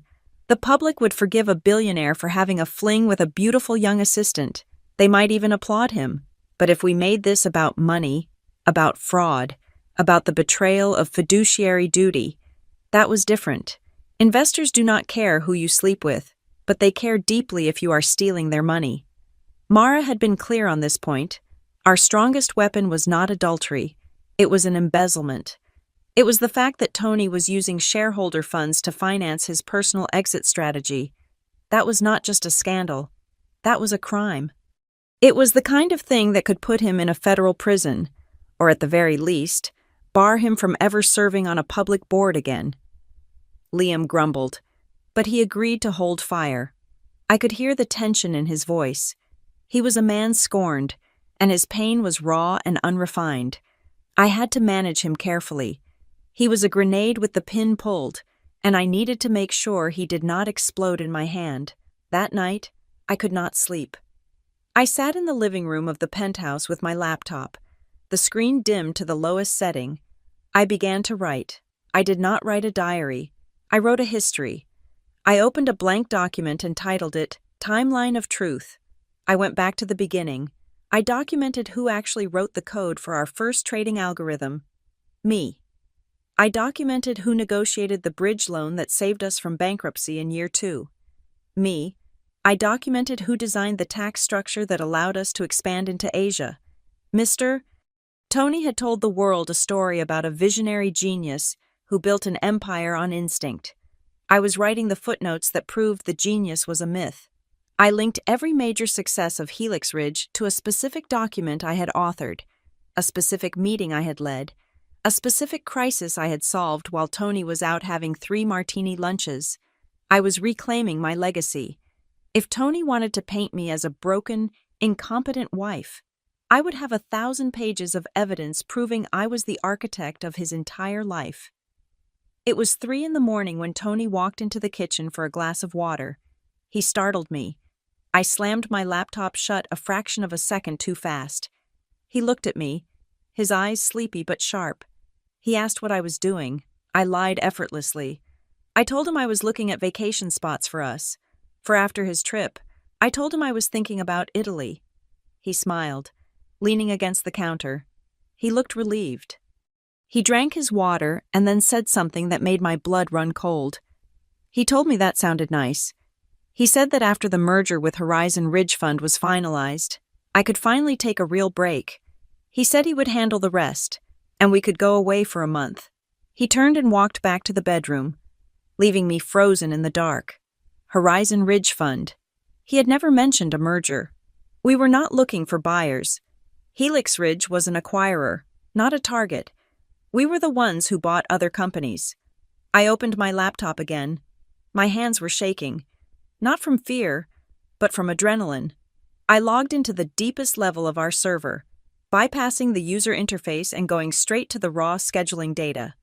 Speaker 1: The public would forgive a billionaire for having a fling with a beautiful young assistant. They might even applaud him. But if we made this about money, about fraud, about the betrayal of fiduciary duty, that was different. Investors do not care who you sleep with, but they care deeply if you are stealing their money. Mara had been clear on this point. Our strongest weapon was not adultery. It was an embezzlement. It was the fact that Tony was using shareholder funds to finance his personal exit strategy. That was not just a scandal. That was a crime. It was the kind of thing that could put him in a federal prison, or at the very least, bar him from ever serving on a public board again. Liam grumbled, but he agreed to hold fire. I could hear the tension in his voice. He was a man scorned, and his pain was raw and unrefined. I had to manage him carefully. He was a grenade with the pin pulled, and I needed to make sure he did not explode in my hand. That night, I could not sleep. I sat in the living room of the penthouse with my laptop, the screen dimmed to the lowest setting. I began to write. I did not write a diary. I wrote a history. I opened a blank document and titled it Timeline of Truth. I went back to the beginning. I documented who actually wrote the code for our first trading algorithm. Me. I documented who negotiated the bridge loan that saved us from bankruptcy in year 2. Me. I documented who designed the tax structure that allowed us to expand into Asia. Tony had told the world a story about a visionary genius who built an empire on instinct. I was writing the footnotes that proved the genius was a myth. I linked every major success of Helix Ridge to a specific document I had authored, a specific meeting I had led, a specific crisis I had solved while Tony was out having 3 martini lunches. I was reclaiming my legacy. If Tony wanted to paint me as a broken, incompetent wife, I would have 1,000 pages of evidence proving I was the architect of his entire life. It was 3 a.m. when Tony walked into the kitchen for a glass of water. He startled me. I slammed my laptop shut a fraction of a second too fast. He looked at me, his eyes sleepy but sharp. He asked what I was doing. I lied effortlessly. I told him I was looking at vacation spots for us. For after his trip, I told him I was thinking about Italy. He smiled, leaning against the counter. He looked relieved. He drank his water and then said something that made my blood run cold. He told me that sounded nice. He said that after the merger with Horizon Ridge Fund was finalized, I could finally take a real break. He said he would handle the rest, and we could go away for a month. He turned and walked back to the bedroom, leaving me frozen in the dark. Horizon Ridge Fund. He had never mentioned a merger. We were not looking for buyers. Helix Ridge was an acquirer, not a target. We were the ones who bought other companies. I opened my laptop again. My hands were shaking, not from fear, but from adrenaline. I logged into the deepest level of our server, bypassing the user interface and going straight to the raw scheduling data.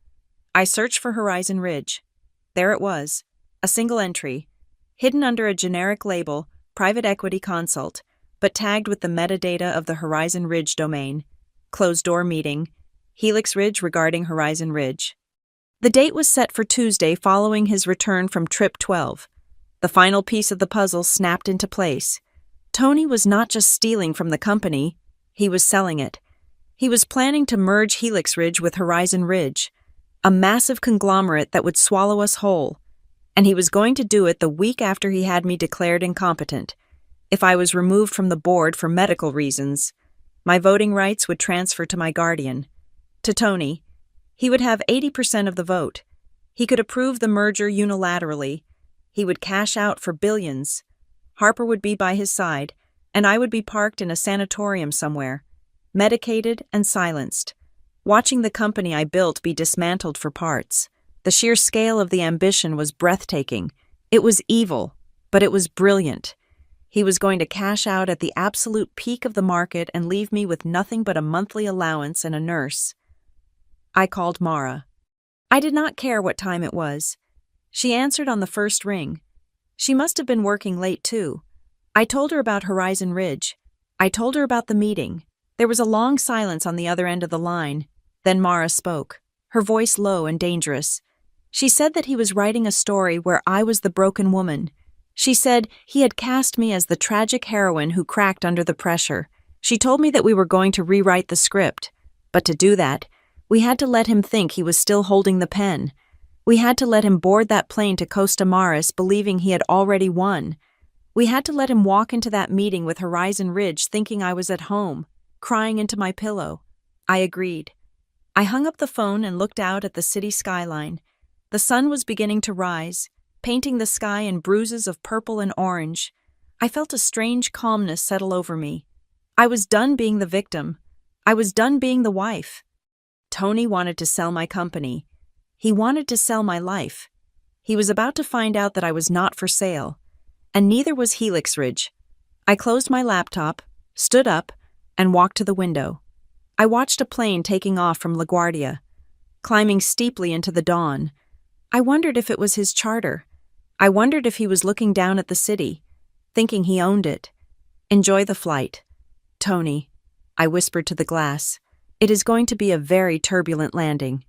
Speaker 1: I searched for Horizon Ridge. There it was, a single entry, hidden under a generic label, Private Equity Consult, but tagged with the metadata of the Horizon Ridge domain. Closed-door meeting. Helix Ridge regarding Horizon Ridge. The date was set for Tuesday following his return from Trip 12. The final piece of the puzzle snapped into place. Tony was not just stealing from the company, he was selling it. He was planning to merge Helix Ridge with Horizon Ridge, a massive conglomerate that would swallow us whole. And he was going to do it the week after he had me declared incompetent. If I was removed from the board for medical reasons, my voting rights would transfer to my guardian. To Tony, he would have 80% of the vote. He could approve the merger unilaterally. He would cash out for billions. Harper would be by his side, and I would be parked in a sanatorium somewhere, medicated and silenced, watching the company I built be dismantled for parts. The sheer scale of the ambition was breathtaking. It was evil, but it was brilliant. He was going to cash out at the absolute peak of the market and leave me with nothing but a monthly allowance and a nurse. I called Mara. I did not care what time it was. She answered on the first ring. She must have been working late too. I told her about Horizon Ridge. I told her about the meeting. There was a long silence on the other end of the line. Then Mara spoke, her voice low and dangerous. She said that he was writing a story where I was the broken woman. She said he had cast me as the tragic heroine who cracked under the pressure. She told me that we were going to rewrite the script. But to do that, we had to let him think he was still holding the pen. We had to let him board that plane to Costa Maris believing he had already won. We had to let him walk into that meeting with Horizon Ridge thinking I was at home, crying into my pillow. I agreed. I hung up the phone and looked out at the city skyline. The sun was beginning to rise, painting the sky in bruises of purple and orange. I felt a strange calmness settle over me. I was done being the victim. I was done being the wife. Tony wanted to sell my company. He wanted to sell my life. He was about to find out that I was not for sale. And neither was Helix Ridge. I closed my laptop, stood up, and walked to the window. I watched a plane taking off from LaGuardia, climbing steeply into the dawn. I wondered if it was his charter. I wondered if he was looking down at the city, thinking he owned it. Enjoy the flight. Tony, I whispered to the glass. It is going to be a very turbulent landing.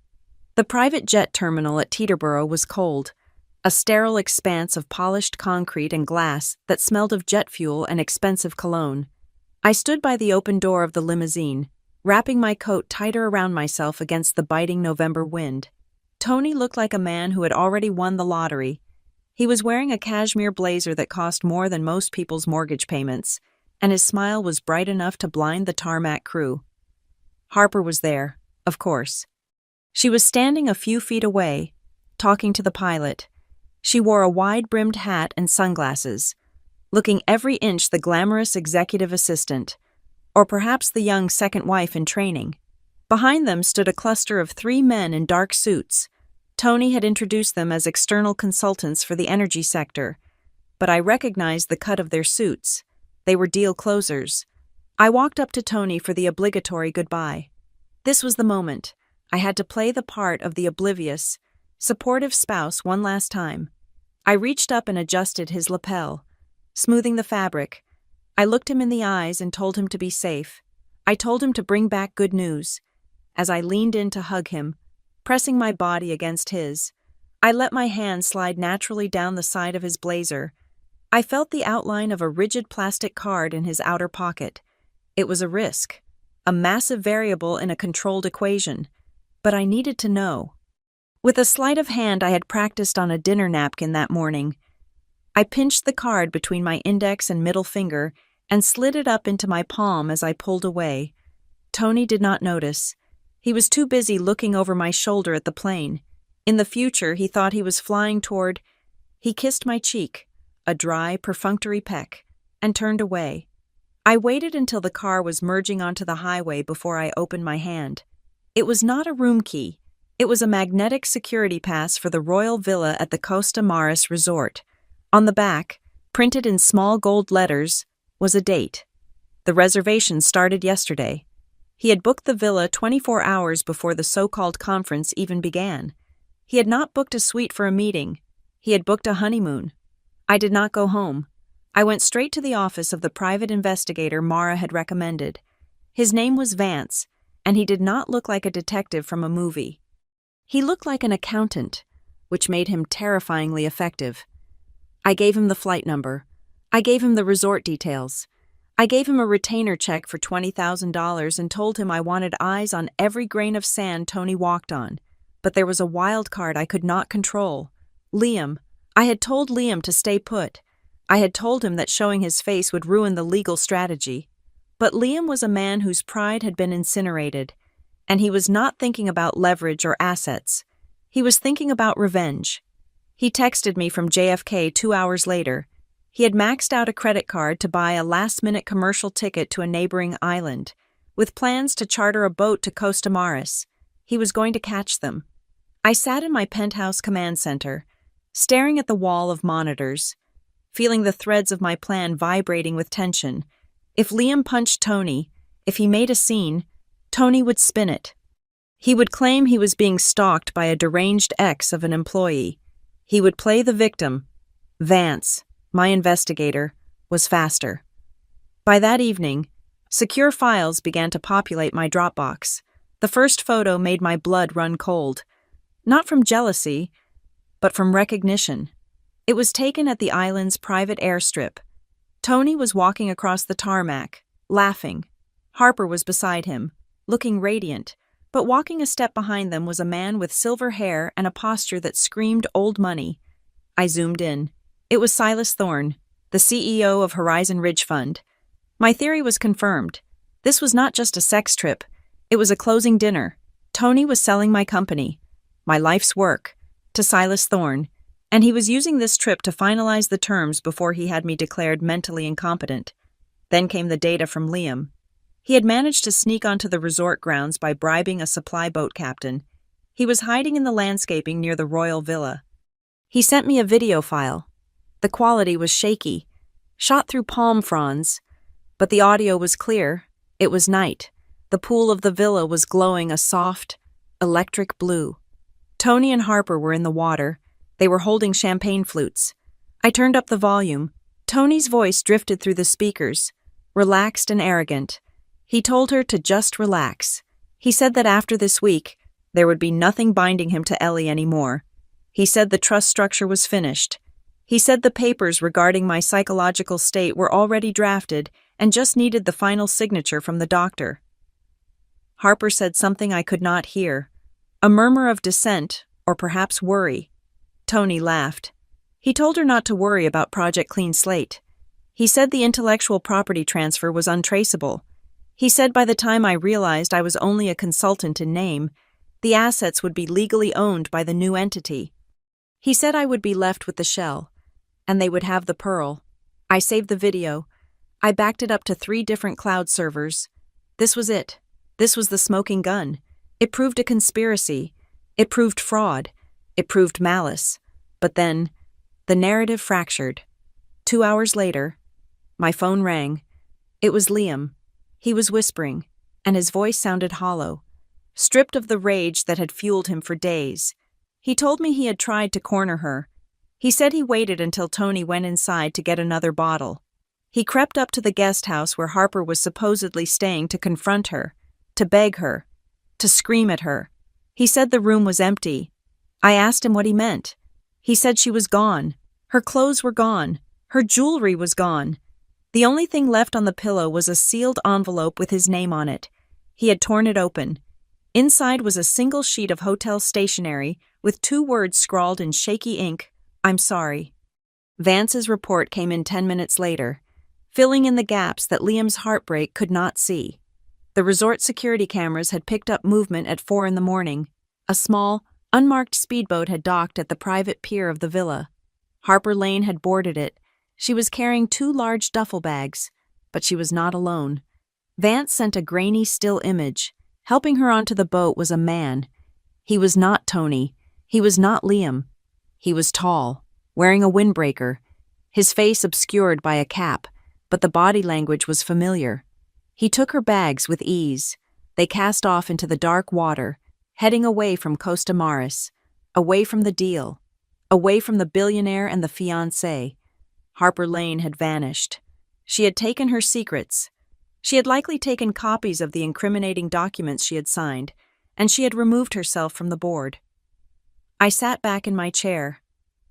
Speaker 1: The private jet terminal at Teterboro was cold, a sterile expanse of polished concrete and glass that smelled of jet fuel and expensive cologne. I stood by the open door of the limousine, wrapping my coat tighter around myself against the biting November wind. Tony looked like a man who had already won the lottery. He was wearing a cashmere blazer that cost more than most people's mortgage payments, and his smile was bright enough to blind the tarmac crew. Harper was there, of course. She was standing a few feet away, talking to the pilot. She wore a wide-brimmed hat and sunglasses, looking every inch the glamorous executive assistant, or perhaps the young second wife in training. Behind them stood a cluster of 3 men in dark suits. Tony had introduced them as external consultants for the energy sector, but I recognized the cut of their suits. They were deal closers. I walked up to Tony for the obligatory goodbye. This was the moment. I had to play the part of the oblivious, supportive spouse one last time. I reached up and adjusted his lapel, smoothing the fabric. I looked him in the eyes and told him to be safe. I told him to bring back good news. As I leaned in to hug him, pressing my body against his, I let my hand slide naturally down the side of his blazer. I felt the outline of a rigid plastic card in his outer pocket. It was a risk, a massive variable in a controlled equation, but I needed to know. With a sleight of hand I had practiced on a dinner napkin that morning, I pinched the card between my index and middle finger and slid it up into my palm as I pulled away. Tony did not notice. He was too busy looking over my shoulder at the plane. In the future, he thought he was flying toward. He kissed my cheek, a dry, perfunctory peck, and turned away. I waited until the car was merging onto the highway before I opened my hand. It was not a room key. It was a magnetic security pass for the royal villa at the Costa Maris resort. On the back, printed in small gold letters, was a date. The reservation started yesterday. He had booked the villa 24 hours before the so-called conference even began. He had not booked a suite for a meeting. He had booked a honeymoon. I did not go home. I went straight to the office of the private investigator Mara had recommended. His name was Vance, and he did not look like a detective from a movie. He looked like an accountant, which made him terrifyingly effective. I gave him the flight number. I gave him the resort details. I gave him a retainer check for $20,000 and told him I wanted eyes on every grain of sand Tony walked on. But there was a wild card I could not control. Liam. I had told Liam to stay put. I had told him that showing his face would ruin the legal strategy. But Liam was a man whose pride had been incinerated, and he was not thinking about leverage or assets. He was thinking about revenge. He texted me from JFK 2 hours later. He had maxed out a credit card to buy a last-minute commercial ticket to a neighboring island, with plans to charter a boat to Costa Maris. He was going to catch them. I sat in my penthouse command center, staring at the wall of monitors, feeling the threads of my plan vibrating with tension. If Liam punched Tony, if he made a scene, Tony would spin it. He would claim he was being stalked by a deranged ex of an employee. He would play the victim. Vance, my investigator, was faster. By that evening, secure files began to populate my Dropbox. The first photo made my blood run cold. Not from jealousy, but from recognition. It was taken at the island's private airstrip. Tony was walking across the tarmac, laughing. Harper was beside him, looking radiant, but walking a step behind them was a man with silver hair and a posture that screamed old money. I zoomed in. It was Silas Thorne, the CEO of Horizon Ridge Fund. My theory was confirmed. This was not just a sex trip. It was a closing dinner. Tony was selling my company, my life's work, to Silas Thorne, and he was using this trip to finalize the terms before he had me declared mentally incompetent. Then came the data from Liam. He had managed to sneak onto the resort grounds by bribing a supply boat captain. He was hiding in the landscaping near the royal villa. He sent me a video file. The quality was shaky, shot through palm fronds, but the audio was clear. It was night. The pool of the villa was glowing a soft, electric blue. Tony and Harper were in the water. They were holding champagne flutes. I turned up the volume. Tony's voice drifted through the speakers, relaxed and arrogant. He told her to just relax. He said that after this week, there would be nothing binding him to Ellie anymore. He said the trust structure was finished. He said the papers regarding my psychological state were already drafted and just needed the final signature from the doctor. Harper said something I could not hear, a murmur of dissent, or perhaps worry. Tony laughed. He told her not to worry about Project Clean Slate. He said the intellectual property transfer was untraceable. He said by the time I realized I was only a consultant in name, the assets would be legally owned by the new entity. He said I would be left with the shell, and they would have the pearl. I saved the video. I backed it up to 3 different cloud servers. This was it. This was the smoking gun. It proved a conspiracy. It proved fraud. It proved malice. But then, the narrative fractured. 2 hours later, my phone rang. It was Liam. He was whispering, and his voice sounded hollow, stripped of the rage that had fueled him for days. He told me he had tried to corner her. He said he waited until Tony went inside to get another bottle. He crept up to the guest house where Harper was supposedly staying to confront her, to beg her, to scream at her. He said the room was empty. I asked him what he meant. He said she was gone. Her clothes were gone. Her jewelry was gone. The only thing left on the pillow was a sealed envelope with his name on it. He had torn it open. Inside was a single sheet of hotel stationery with 2 words scrawled in shaky ink, "I'm sorry." Vance's report came in 10 minutes later, filling in the gaps that Liam's heartbreak could not see. The resort security cameras had picked up movement at 4 in the morning. A small, unmarked speedboat had docked at the private pier of the villa. Harper Lane had boarded it. She was carrying 2 large duffel bags, but she was not alone. Vance sent a grainy still image. Helping her onto the boat was a man. He was not Tony. He was not Liam. He was tall, wearing a windbreaker, his face obscured by a cap, but the body language was familiar. He took her bags with ease. They cast off into the dark water, heading away from Costa Maris, away from the deal, away from the billionaire and the fiancé. Harper Lane had vanished. She had taken her secrets. She had likely taken copies of the incriminating documents she had signed, and she had removed herself from the board. I sat back in my chair,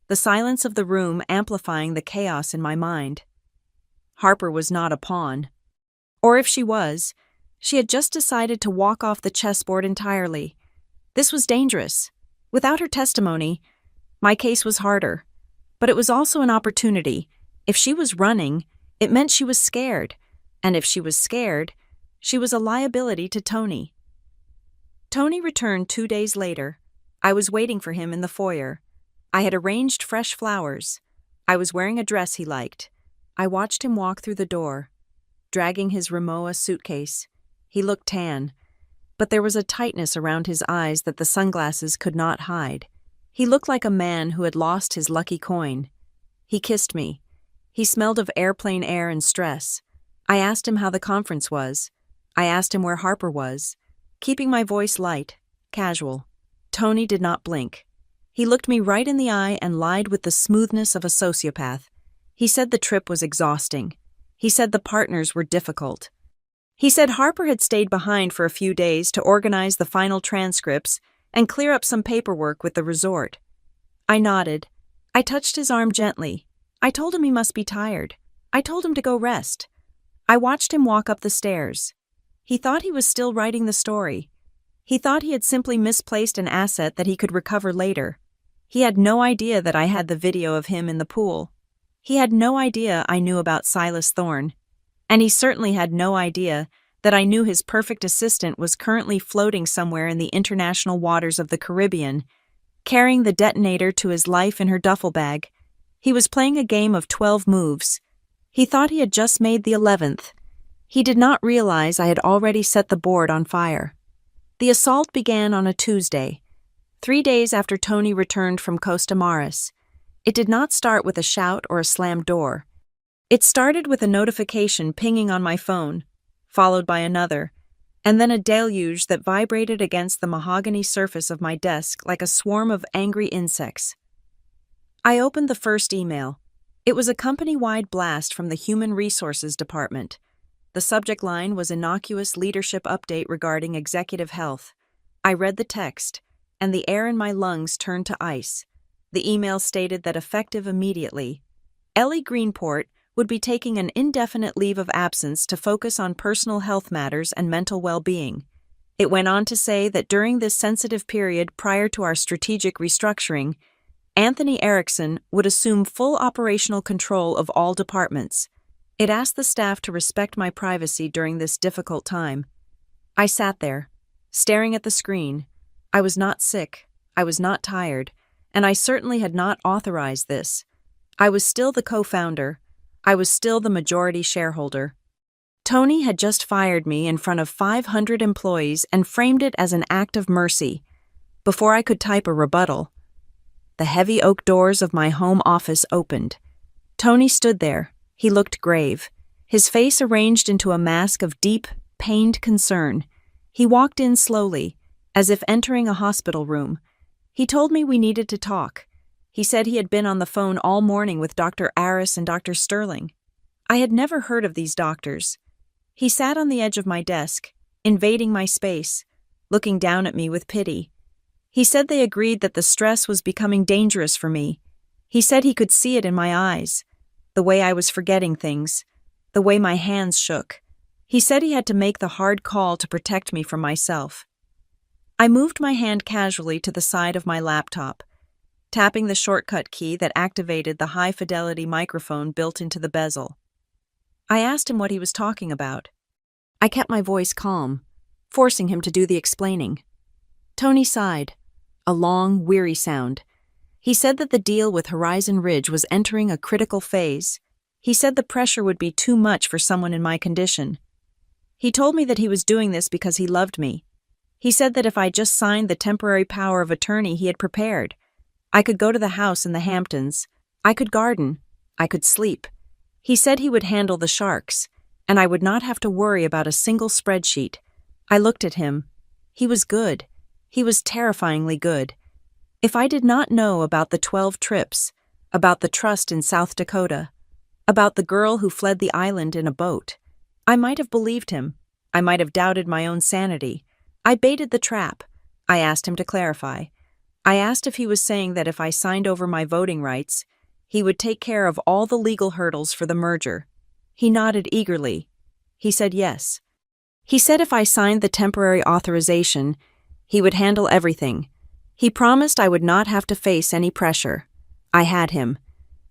Speaker 1: the silence of the room amplifying the chaos in my mind. Harper was not a pawn. Or if she was, she had just decided to walk off the chessboard entirely. This was dangerous. Without her testimony, my case was harder. But it was also an opportunity. If she was running, it meant she was scared. And if she was scared, she was a liability to Tony. Tony returned 2 days later. I was waiting for him in the foyer. I had arranged fresh flowers. I was wearing a dress he liked. I watched him walk through the door, dragging his Rimowa suitcase. He looked tan, but there was a tightness around his eyes that the sunglasses could not hide. He looked like a man who had lost his lucky coin. He kissed me. He smelled of airplane air and stress. I asked him how the conference was. I asked him where Harper was, keeping my voice light, casual. Tony did not blink. He looked me right in the eye and lied with the smoothness of a sociopath. He said the trip was exhausting. He said the partners were difficult. He said Harper had stayed behind for a few days to organize the final transcripts and clear up some paperwork with the resort. I nodded. I touched his arm gently. I told him he must be tired. I told him to go rest. I watched him walk up the stairs. He thought he was still writing the story. He thought he had simply misplaced an asset that he could recover later. He had no idea that I had the video of him in the pool. He had no idea I knew about Silas Thorne. And he certainly had no idea that I knew his perfect assistant was currently floating somewhere in the international waters of the Caribbean, carrying the detonator to his life in her duffel bag. He was playing a game of 12 moves. He thought he had just made the 11th. He did not realize I had already set the board on fire. The assault began on a Tuesday, 3 days after Tony returned from Costa Maris. It did not start with a shout or a slammed door. It started with a notification pinging on my phone, followed by another, and then a deluge that vibrated against the mahogany surface of my desk like a swarm of angry insects. I opened the first email. It was a company-wide blast from the Human Resources Department. The subject line was innocuous leadership update regarding executive health. I read the text, and the air in my lungs turned to ice. The email stated that effective immediately, Ellie Greenport would be taking an indefinite leave of absence to focus on personal health matters and mental well-being. It went on to say that during this sensitive period prior to our strategic restructuring, Anthony Erickson would assume full operational control of all departments. It asked the staff to respect my privacy during this difficult time. I sat there, staring at the screen. I was not sick, I was not tired, and I certainly had not authorized this. I was still the co-founder. I was still the majority shareholder. Tony had just fired me in front of 500 employees and framed it as an act of mercy. Before I could type a rebuttal, the heavy oak doors of my home office opened. Tony stood there. He looked grave, his face arranged into a mask of deep, pained concern. He walked in slowly, as if entering a hospital room. He told me we needed to talk. He said he had been on the phone all morning with Dr. Aris and Dr. Sterling. I had never heard of these doctors. He sat on the edge of my desk, invading my space, looking down at me with pity. He said they agreed that the stress was becoming dangerous for me. He said he could see it in my eyes, the way I was forgetting things, the way my hands shook. He said he had to make the hard call to protect me from myself. I moved my hand casually to the side of my laptop, tapping the shortcut key that activated the high-fidelity microphone built into the bezel. I asked him what he was talking about. I kept my voice calm, forcing him to do the explaining. Tony sighed, a long, weary sound. He said that the deal with Horizon Ridge was entering a critical phase. He said the pressure would be too much for someone in my condition. He told me that he was doing this because he loved me. He said that if I just signed the temporary power of attorney he had prepared, I could go to the house in the Hamptons. I could garden. I could sleep. He said he would handle the sharks, and I would not have to worry about a single spreadsheet. I looked at him. He was good. He was terrifyingly good. If I did not know about the 12 trips, about the trust in South Dakota, about the girl who fled the island in a boat, I might have believed him. I might have doubted my own sanity. I baited the trap. I asked him to clarify. I asked if he was saying that if I signed over my voting rights, he would take care of all the legal hurdles for the merger. He nodded eagerly. He said yes. He said if I signed the temporary authorization, he would handle everything. He promised I would not have to face any pressure. I had him.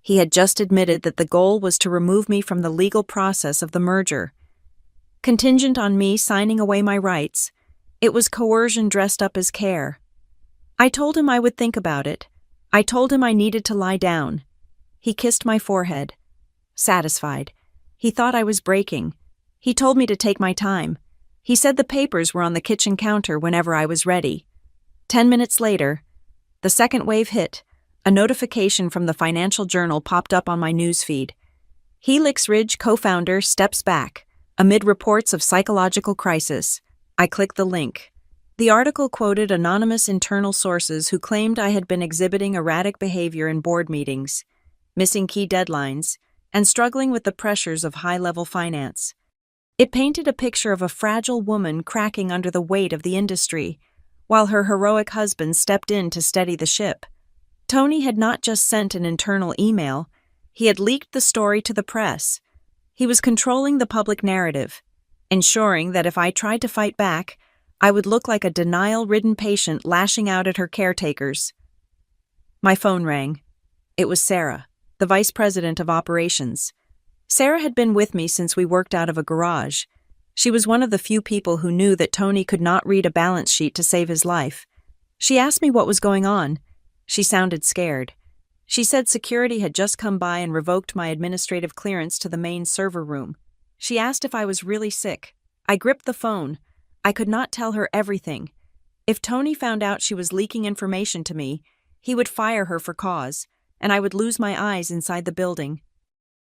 Speaker 1: He had just admitted that the goal was to remove me from the legal process of the merger. Contingent on me signing away my rights, it was coercion dressed up as care. I told him I would think about it. I told him I needed to lie down. He kissed my forehead. Satisfied. He thought I was breaking. He told me to take my time. He said the papers were on the kitchen counter whenever I was ready. 10 minutes later, the second wave hit. A notification from the Financial Journal popped up on my newsfeed. Helix Ridge co-founder steps back, amid reports of psychological crisis. I clicked the link. The article quoted anonymous internal sources who claimed I had been exhibiting erratic behavior in board meetings, missing key deadlines, and struggling with the pressures of high-level finance. It painted a picture of a fragile woman cracking under the weight of the industry, while her heroic husband stepped in to steady the ship. Tony had not just sent an internal email, he had leaked the story to the press. He was controlling the public narrative, ensuring that if I tried to fight back, I would look like a denial-ridden patient lashing out at her caretakers. My phone rang. It was Sarah, the vice president of operations. Sarah had been with me since we worked out of a garage. She was one of the few people who knew that Tony could not read a balance sheet to save his life. She asked me what was going on. She sounded scared. She said security had just come by and revoked my administrative clearance to the main server room. She asked if I was really sick. I gripped the phone. I could not tell her everything. If Tony found out she was leaking information to me, he would fire her for cause, and I would lose my eyes inside the building.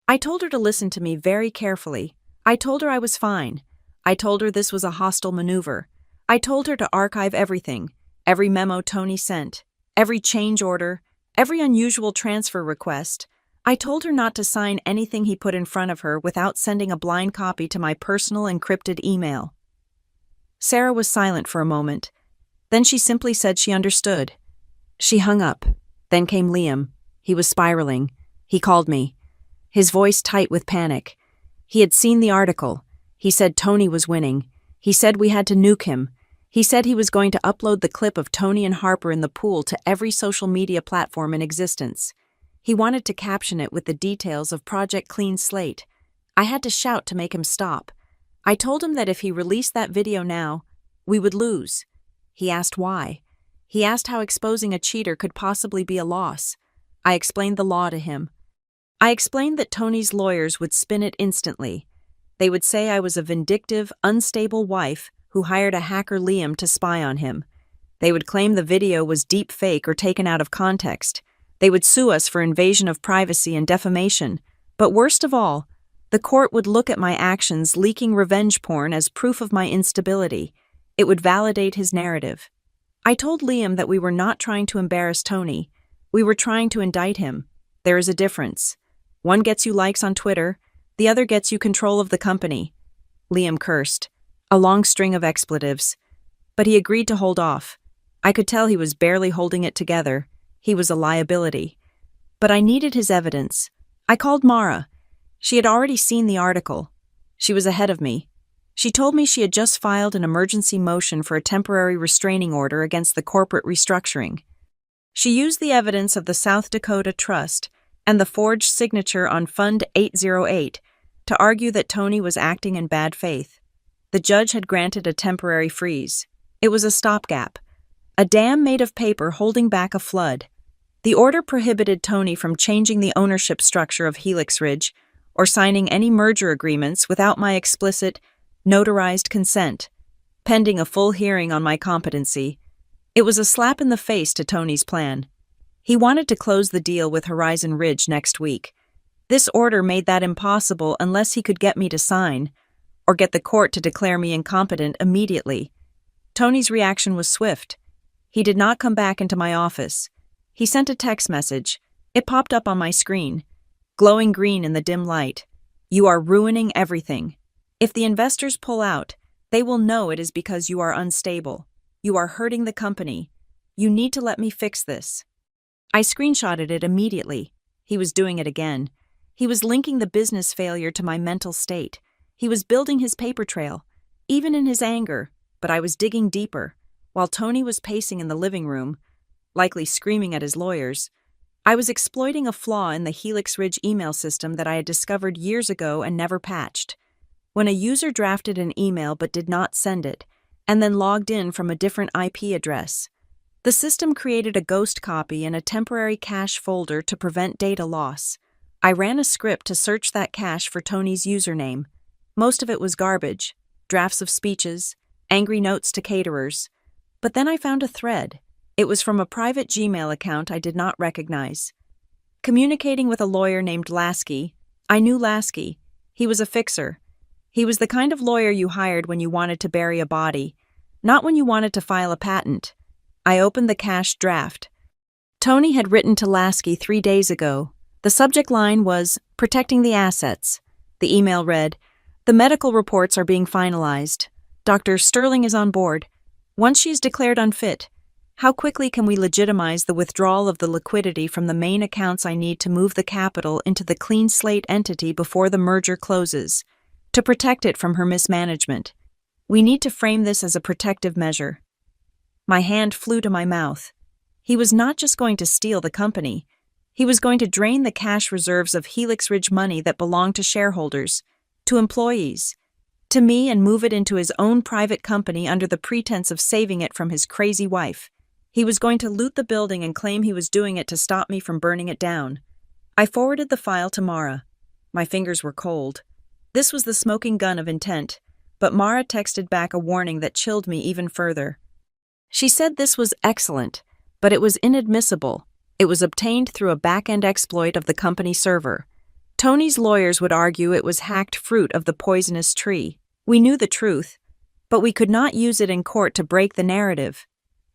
Speaker 1: I told her to listen to me very carefully. I told her I was fine. I told her this was a hostile maneuver. I told her to archive everything, every memo Tony sent, every change order, every unusual transfer request. I told her not to sign anything he put in front of her without sending a blind copy to my personal encrypted email. Sarah was silent for a moment. Then she simply said she understood. She hung up. Then came Liam. He was spiraling. He called me, his voice tight with panic. He had seen the article. He said Tony was winning. He said we had to nuke him. He said he was going to upload the clip of Tony and Harper in the pool to every social media platform in existence. He wanted to caption it with the details of Project Clean Slate. I had to shout to make him stop. I told him that if he released that video now, we would lose. He asked why. He asked how exposing a cheater could possibly be a loss. I explained the law to him. I explained that Tony's lawyers would spin it instantly. They would say I was a vindictive, unstable wife who hired a hacker Liam to spy on him. They would claim the video was deep fake or taken out of context. They would sue us for invasion of privacy and defamation. But worst of all, the court would look at my actions leaking revenge porn as proof of my instability. It would validate his narrative. I told Liam that we were not trying to embarrass Tony. We were trying to indict him. There is a difference. One gets you likes on Twitter, the other gets you control of the company. Liam cursed, a long string of expletives. But he agreed to hold off. I could tell he was barely holding it together. He was a liability. But I needed his evidence. I called Mara. She had already seen the article. She was ahead of me. She told me she had just filed an emergency motion for a temporary restraining order against the corporate restructuring. She used the evidence of the South Dakota Trust and the forged signature on Fund 808 to argue that Tony was acting in bad faith. The judge had granted a temporary freeze. It was a stopgap, a dam made of paper holding back a flood. The order prohibited Tony from changing the ownership structure of Helix Ridge or signing any merger agreements without my explicit, notarized consent, pending a full hearing on my competency. It was a slap in the face to Tony's plan. He wanted to close the deal with Horizon Ridge next week. This order made that impossible unless he could get me to sign, or get the court to declare me incompetent immediately. Tony's reaction was swift. He did not come back into my office. He sent a text message. It popped up on my screen, glowing green in the dim light. You are ruining everything. If the investors pull out, they will know it is because you are unstable. You are hurting the company. You need to let me fix this. I screenshotted it immediately. He was doing it again. He was linking the business failure to my mental state. He was building his paper trail, even in his anger, but I was digging deeper. While Tony was pacing in the living room, likely screaming at his lawyers, I was exploiting a flaw in the Helix Ridge email system that I had discovered years ago and never patched. When a user drafted an email but did not send it, and then logged in from a different IP address, the system created a ghost copy in a temporary cache folder to prevent data loss. I ran a script to search that cache for Tony's username. Most of it was garbage, drafts of speeches, angry notes to caterers. But then I found a thread. It was from a private Gmail account I did not recognize. Communicating with a lawyer named Lasky, I knew Lasky. He was a fixer. He was the kind of lawyer you hired when you wanted to bury a body, not when you wanted to file a patent. I opened the cached draft. Tony had written to Lasky 3 days ago. The subject line was, "Protecting the assets." The email read, "The medical reports are being finalized. Dr. Sterling is on board. Once she is declared unfit, how quickly can we legitimize the withdrawal of the liquidity from the main accounts I need to move the capital into the clean slate entity before the merger closes, to protect it from her mismanagement? We need to frame this as a protective measure." My hand flew to my mouth. He was not just going to steal the company. He was going to drain the cash reserves of Helix Ridge money that belonged to shareholders, to employees. to me and move it into his own private company under the pretense of saving it from his crazy wife. He was going to loot the building and claim he was doing it to stop me from burning it down. I forwarded the file to Mara. My fingers were cold. This was the smoking gun of intent, but Mara texted back a warning that chilled me even further. She said this was excellent, but it was inadmissible. It was obtained through a back-end exploit of the company server. Tony's lawyers would argue it was hacked fruit of the poisonous tree. We knew the truth, but we could not use it in court to break the narrative.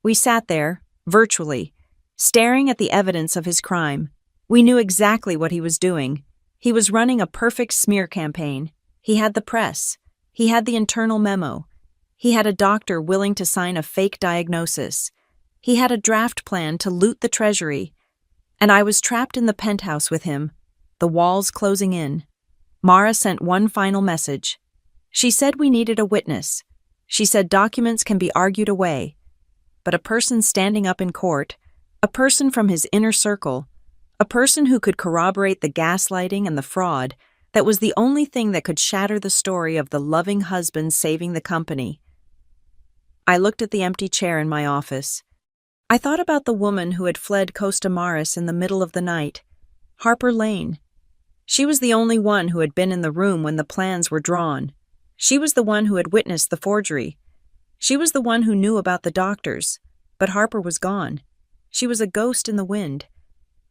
Speaker 1: We sat there, virtually, staring at the evidence of his crime. We knew exactly what he was doing. He was running a perfect smear campaign. He had the press. He had the internal memo. He had a doctor willing to sign a fake diagnosis. He had a draft plan to loot the treasury. And I was trapped in the penthouse with him, the walls closing in. Mara sent one final message. She said we needed a witness. She said documents can be argued away. But a person standing up in court, a person from his inner circle, a person who could corroborate the gaslighting and the fraud, that was the only thing that could shatter the story of the loving husband saving the company. I looked at the empty chair in my office. I thought about the woman who had fled Costa Maris in the middle of the night, Harper Lane. She was the only one who had been in the room when the plans were drawn. She was the one who had witnessed the forgery. She was the one who knew about the doctors, but Harper was gone. She was a ghost in the wind,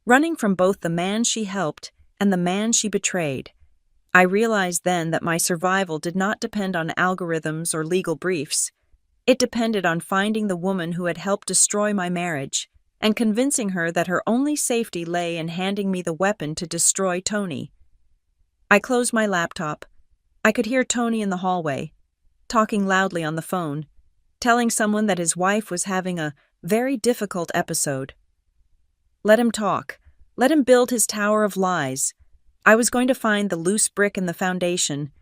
Speaker 1: running from both the man she helped and the man she betrayed. I realized then that my survival did not depend on algorithms or legal briefs. It depended on finding the woman who had helped destroy my marriage and convincing her that her only safety lay in handing me the weapon to destroy Tony. I closed my laptop. I could hear Tony in the hallway, talking loudly on the phone, telling someone that his wife was having a very difficult episode. Let him talk. Let him build his tower of lies. I was going to find the loose brick in the foundation,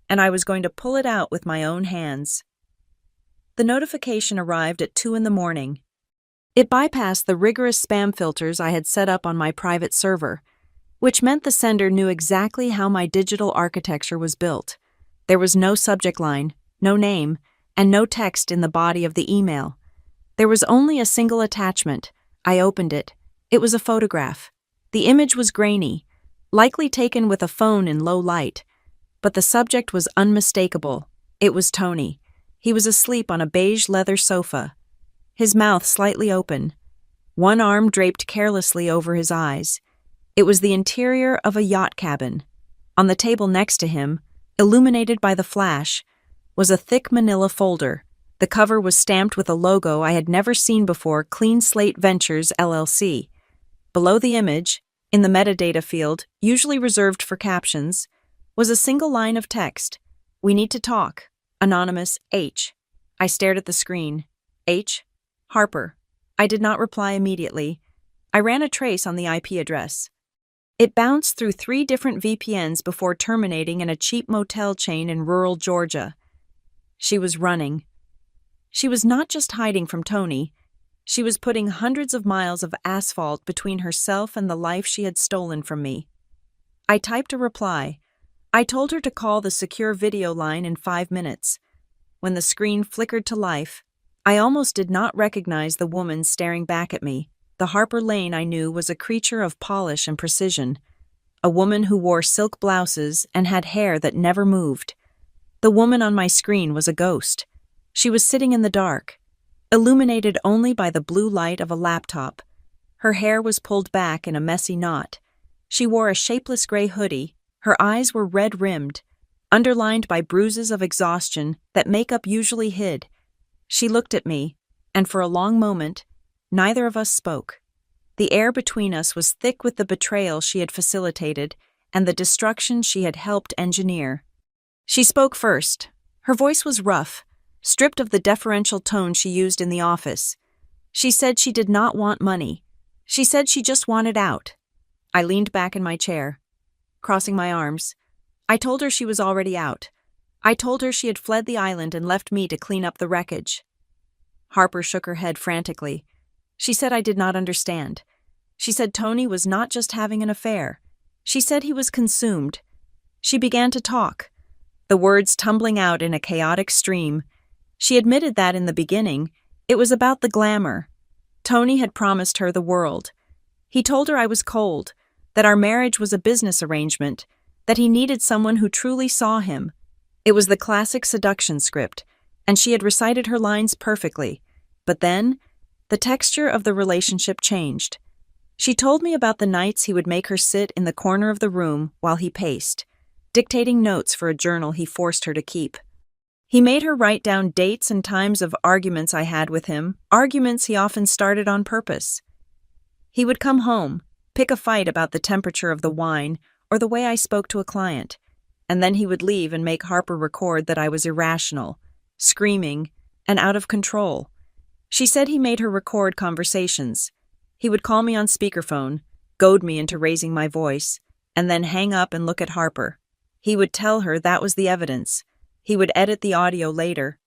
Speaker 1: and I was going to pull it out with my own hands. The notification arrived at 2 a.m. It bypassed the rigorous spam filters I had set up on my private server, which meant the sender knew exactly how my digital architecture was built. There was no subject line, no name, and no text in the body of the email. There was only a single attachment. I opened it. It was a photograph. The image was grainy, likely taken with a phone in low light, but the subject was unmistakable. It was Tony. He was asleep on a beige leather sofa, his mouth slightly open, one arm draped carelessly over his eyes. It was the interior of a yacht cabin. On the table next to him, illuminated by the flash, was a thick manila folder. The cover was stamped with a logo I had never seen before, Clean Slate Ventures, LLC. Below the image, in the metadata field, usually reserved for captions, was a single line of text. "We need to talk. Anonymous H." I stared at the screen. H. Harper. I did not reply immediately. I ran a trace on the IP address. It bounced through 3 different VPNs before terminating in a cheap motel chain in rural Georgia. She was running. She was not just hiding from Tony. She was putting hundreds of miles of asphalt between herself and the life she had stolen from me. I typed a reply. I told her to call the secure video line in 5 minutes. When the screen flickered to life, I almost did not recognize the woman staring back at me. The Harper Lane I knew was a creature of polish and precision, a woman who wore silk blouses and had hair that never moved. The woman on my screen was a ghost. She was sitting in the dark, illuminated only by the blue light of a laptop. Her hair was pulled back in a messy knot. She wore a shapeless gray hoodie. Her eyes were red-rimmed, underlined by bruises of exhaustion that makeup usually hid. She looked at me, and for a long moment, neither of us spoke. The air between us was thick with the betrayal she had facilitated and the destruction she had helped engineer. She spoke first. Her voice was rough, stripped of the deferential tone she used in the office. She said she did not want money. She said she just wanted out. I leaned back in my chair, crossing my arms. I told her she was already out. I told her she had fled the island and left me to clean up the wreckage. Harper shook her head frantically. She said I did not understand. She said Tony was not just having an affair. She said he was consumed. She began to talk. the words tumbling out in a chaotic stream. She admitted that in the beginning, it was about the glamour. Tony had promised her the world. He told her I was cold, that our marriage was a business arrangement, that he needed someone who truly saw him. It was the classic seduction script, and she had recited her lines perfectly. But then, the texture of the relationship changed. She told me about the nights he would make her sit in the corner of the room while he paced, dictating notes for a journal he forced her to keep. He made her write down dates and times of arguments I had with him, arguments he often started on purpose. He would come home, pick a fight about the temperature of the wine or the way I spoke to a client, and then he would leave and make Harper record that I was irrational, screaming, and out of control. She said he made her record conversations. He would call me on speakerphone, goad me into raising my voice, and then hang up and look at Harper. He would tell her that was the evidence. He would edit the audio later,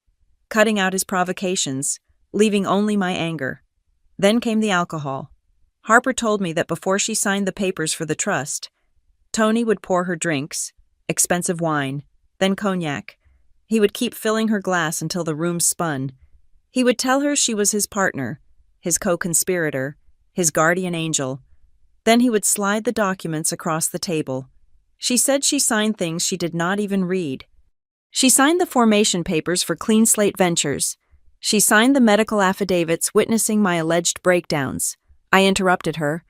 Speaker 1: cutting out his provocations, leaving only my anger. Then came the alcohol. Harper told me that before she signed the papers for the trust, Tony would pour her drinks, expensive wine, then cognac. He would keep filling her glass until the room spun. He would tell her she was his partner, his co-conspirator, his guardian angel. Then he would slide the documents across the table. She said she signed things she did not even read. She signed the formation papers for Clean Slate Ventures. She signed the medical affidavits witnessing my alleged breakdowns. I interrupted her.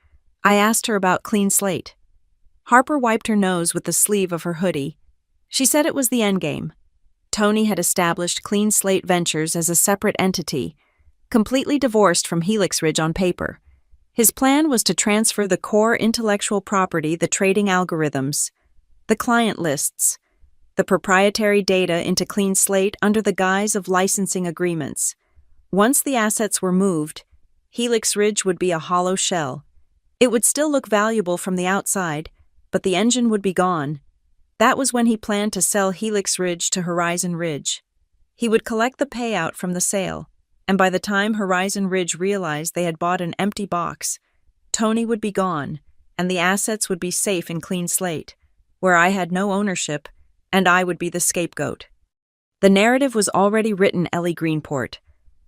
Speaker 1: I asked her about Clean Slate. Harper wiped her nose with the sleeve of her hoodie. She said it was the endgame. Tony had established Clean Slate Ventures as a separate entity, completely divorced from Helix Ridge on paper. His plan was to transfer the core intellectual property, the trading algorithms, the client lists, the proprietary data into Clean Slate under the guise of licensing agreements. Once the assets were moved, Helix Ridge would be a hollow shell. It would still look valuable from the outside, but the engine would be gone. That was when he planned to sell Helix Ridge to Horizon Ridge. He would collect the payout from the sale, and by the time Horizon Ridge realized they had bought an empty box, Tony would be gone, and the assets would be safe in Clean Slate, where I had no ownership, and I would be the scapegoat. The narrative was already written. Ellie Greenport,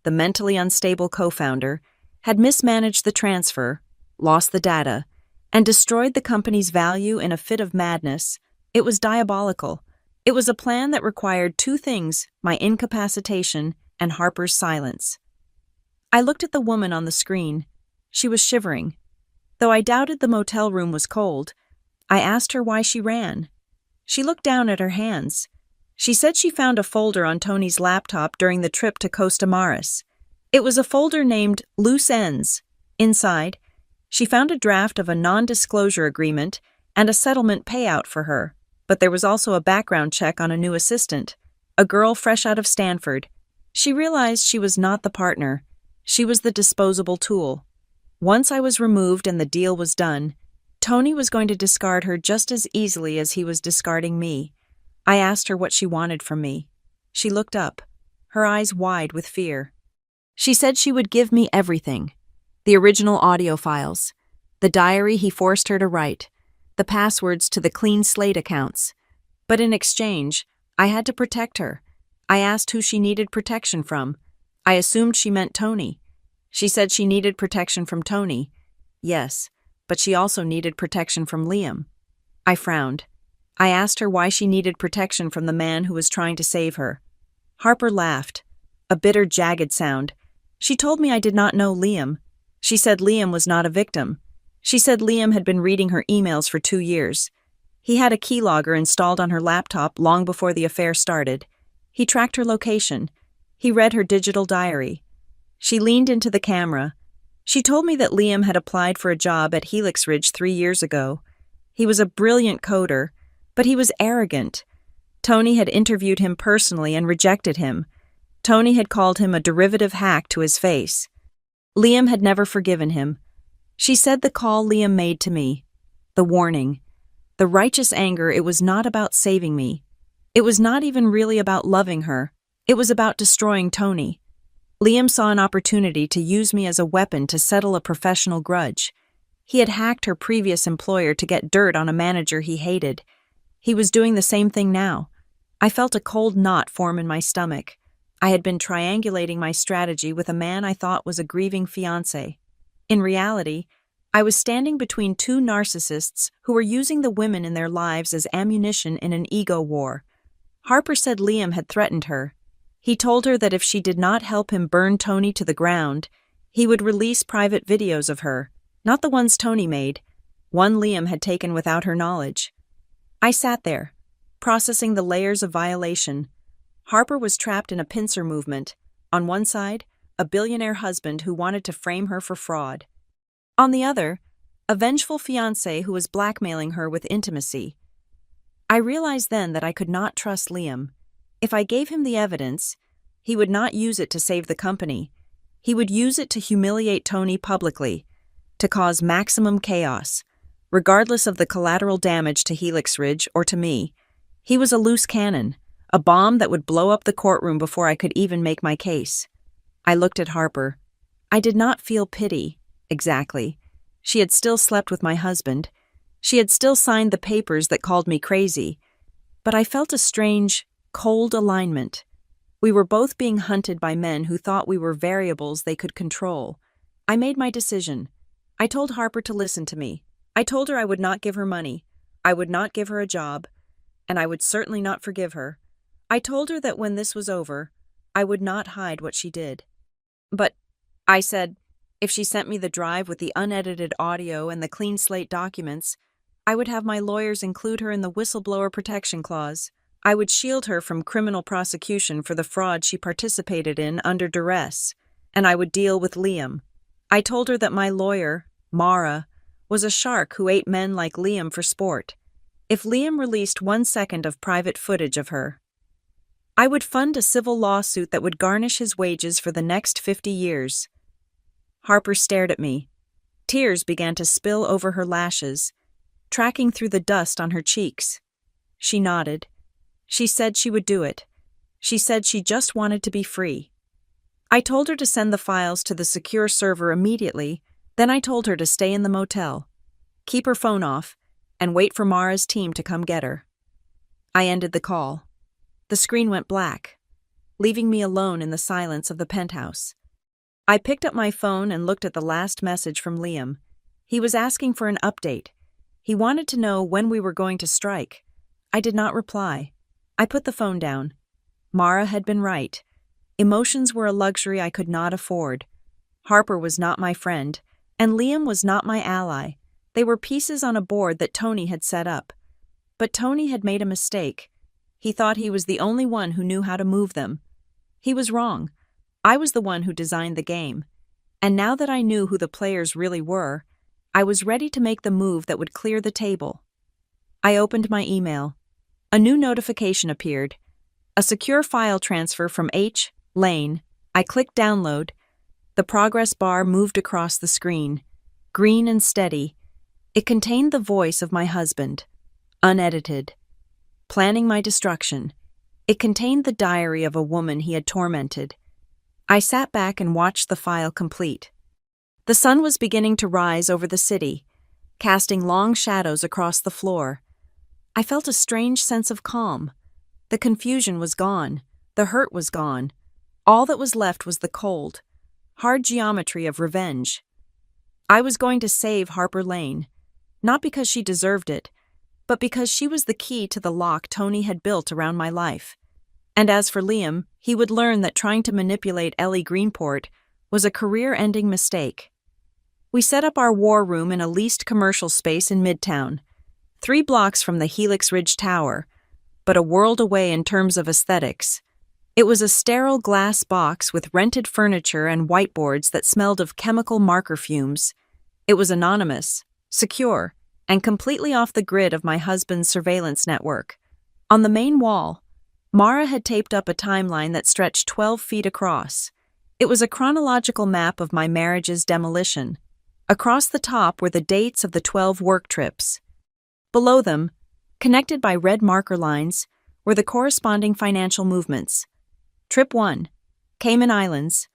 Speaker 1: the mentally unstable co-founder, had mismanaged the transfer, lost the data, and destroyed the company's value in a fit of madness. It was diabolical. It was a plan that required two things: my incapacitation and Harper's silence. I looked at the woman on the screen. She was shivering. Though I doubted the motel room was cold, I asked her why she ran. She looked down at her hands. She said she found a folder on Tony's laptop during the trip to Costa Maris. It was a folder named Loose Ends. Inside, she found a draft of a non-disclosure agreement and a settlement payout for her, but there was also a background check on a new assistant, a girl fresh out of Stanford. She realized she was not the partner. She was the disposable tool. Once I was removed and the deal was done, Tony was going to discard her just as easily as he was discarding me. I asked her what she wanted from me. She looked up, her eyes wide with fear. She said she would give me everything: the original audio files, the diary he forced her to write, the passwords to the Clean Slate accounts. But in exchange, I had to protect her. I asked who she needed protection from. I assumed she meant Tony. She said she needed protection from Tony. Yes, but she also needed protection from Liam. I frowned. I asked her why she needed protection from the man who was trying to save her. Harper laughed, a bitter, jagged sound. She told me I did not know Liam. She said Liam was not a victim. She said Liam had been reading her emails for 2 years. He had a keylogger installed on her laptop long before the affair started. He tracked her location. He read her digital diary. She leaned into the camera. She told me that Liam had applied for a job at Helix Ridge 3 years ago. He was a brilliant coder, but he was arrogant. Tony had interviewed him personally and rejected him. Tony had called him a derivative hack to his face. Liam had never forgiven him. She said the call Liam made to me, the warning, the righteous anger, it was not about saving me. It was not even really about loving her. It was about destroying Tony. Liam saw an opportunity to use me as a weapon to settle a professional grudge. He had hacked her previous employer to get dirt on a manager he hated. He was doing the same thing now. I felt a cold knot form in my stomach. I had been triangulating my strategy with a man I thought was a grieving fiancé. In reality, I was standing between two narcissists who were using the women in their lives as ammunition in an ego war. Harper said Liam had threatened her. He told her that if she did not help him burn Tony to the ground, he would release private videos of her, not the ones Tony made, one Liam had taken without her knowledge. I sat there, processing the layers of violation. Harper was trapped in a pincer movement. On one side, a billionaire husband who wanted to frame her for fraud. On the other, a vengeful fiancé who was blackmailing her with intimacy. I realized then that I could not trust Liam. If I gave him the evidence, he would not use it to save the company. He would use it to humiliate Tony publicly, to cause maximum chaos, regardless of the collateral damage to Helix Ridge or to me. He was a loose cannon, a bomb that would blow up the courtroom before I could even make my case. I looked at Harper. I did not feel pity, exactly. She had still slept with my husband. She had still signed the papers that called me crazy. But I felt a strange, cold alignment. We were both being hunted by men who thought we were variables they could control. I made my decision. I told Harper to listen to me. I told her I would not give her money. I would not give her a job. And I would certainly not forgive her. I told her that when this was over, I would not hide what she did. But, I said, if she sent me the drive with the unedited audio and the clean slate documents, I would have my lawyers include her in the whistleblower protection clause. I would shield her from criminal prosecution for the fraud she participated in under duress, and I would deal with Liam. I told her that my lawyer, Mara, was a shark who ate men like Liam for sport. If Liam released 1 second of private footage of her, I would fund a civil lawsuit that would garnish his wages for the next 50 years. Harper stared at me. Tears began to spill over her lashes, tracking through the dust on her cheeks. She nodded. She said she would do it. She said she just wanted to be free. I told her to send the files to the secure server immediately, then I told her to stay in the motel, keep her phone off, and wait for Mara's team to come get her. I ended the call. The screen went black, leaving me alone in the silence of the penthouse. I picked up my phone and looked at the last message from Liam. He was asking for an update. He wanted to know when we were going to strike. I did not reply. I put the phone down. Mara had been right. Emotions were a luxury I could not afford. Harper was not my friend, and Liam was not my ally. They were pieces on a board that Tony had set up. But Tony had made a mistake. He thought he was the only one who knew how to move them. He was wrong. I was the one who designed the game. And now that I knew who the players really were, I was ready to make the move that would clear the table. I opened my email. A new notification appeared. A secure file transfer from H. Lane. I clicked download. The progress bar moved across the screen, green and steady. It contained the voice of my husband, unedited, planning my destruction. It contained the diary of a woman he had tormented. I sat back and watched the file complete. The sun was beginning to rise over the city, casting long shadows across the floor. I felt a strange sense of calm. The confusion was gone. The hurt was gone. All that was left was the cold, hard geometry of revenge. I was going to save Harper Lane, not because she deserved it, but because she was the key to the lock Tony had built around my life. And as for Liam, he would learn that trying to manipulate Ellie Greenport was a career-ending mistake. We set up our war room in a leased commercial space in Midtown, 3 blocks from the Helix Ridge Tower, but a world away in terms of aesthetics. It was a sterile glass box with rented furniture and whiteboards that smelled of chemical marker fumes. It was anonymous, secure, and completely off the grid of my husband's surveillance network. On the main wall, Mara had taped up a timeline that stretched 12 feet across. It was a chronological map of my marriage's demolition. Across the top were the dates of the 12 work trips. Below them, connected by red marker lines, were the corresponding financial movements. Trip 1, Cayman Islands.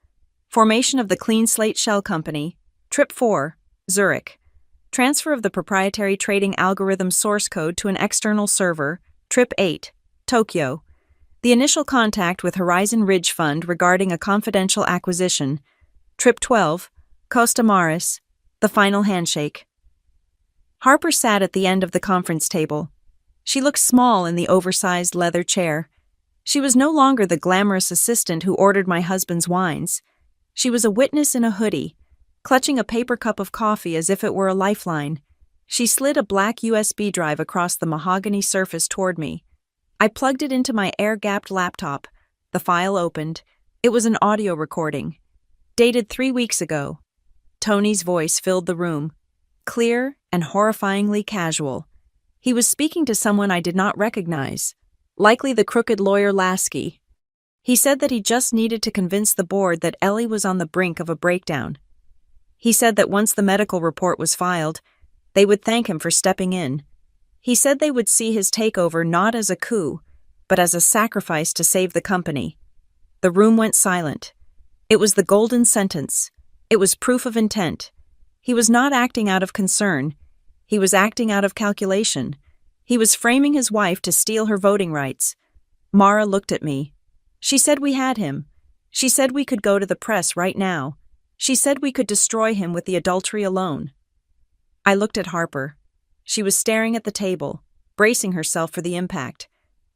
Speaker 1: Formation of the Clean Slate Shell Company. Trip 4, Zurich. Transfer of the proprietary trading algorithm source code to an external server. Trip 8, Tokyo. The initial contact with Horizon Ridge Fund regarding a confidential acquisition. Trip 12, Costa Maris. The final handshake. Harper sat at the end of the conference table. She looked small in the oversized leather chair. She was no longer the glamorous assistant who ordered my husband's wines. She was a witness in a hoodie, clutching a paper cup of coffee as if it were a lifeline. She slid a black USB drive across the mahogany surface toward me. I plugged it into my air-gapped laptop. The file opened. It was an audio recording, dated 3 weeks ago. Tony's voice filled the room, clear and horrifyingly casual. He was speaking to someone I did not recognize, likely the crooked lawyer Lasky. He said that he just needed to convince the board that Ellie was on the brink of a breakdown. He said that once the medical report was filed, they would thank him for stepping in. He said they would see his takeover not as a coup, but as a sacrifice to save the company. The room went silent. It was the golden sentence. It was proof of intent. He was not acting out of concern. He was acting out of calculation. He was framing his wife to steal her voting rights. Mara looked at me. She said we had him. She said we could go to the press right now. She said we could destroy him with the adultery alone. I looked at Harper. She was staring at the table, bracing herself for the impact.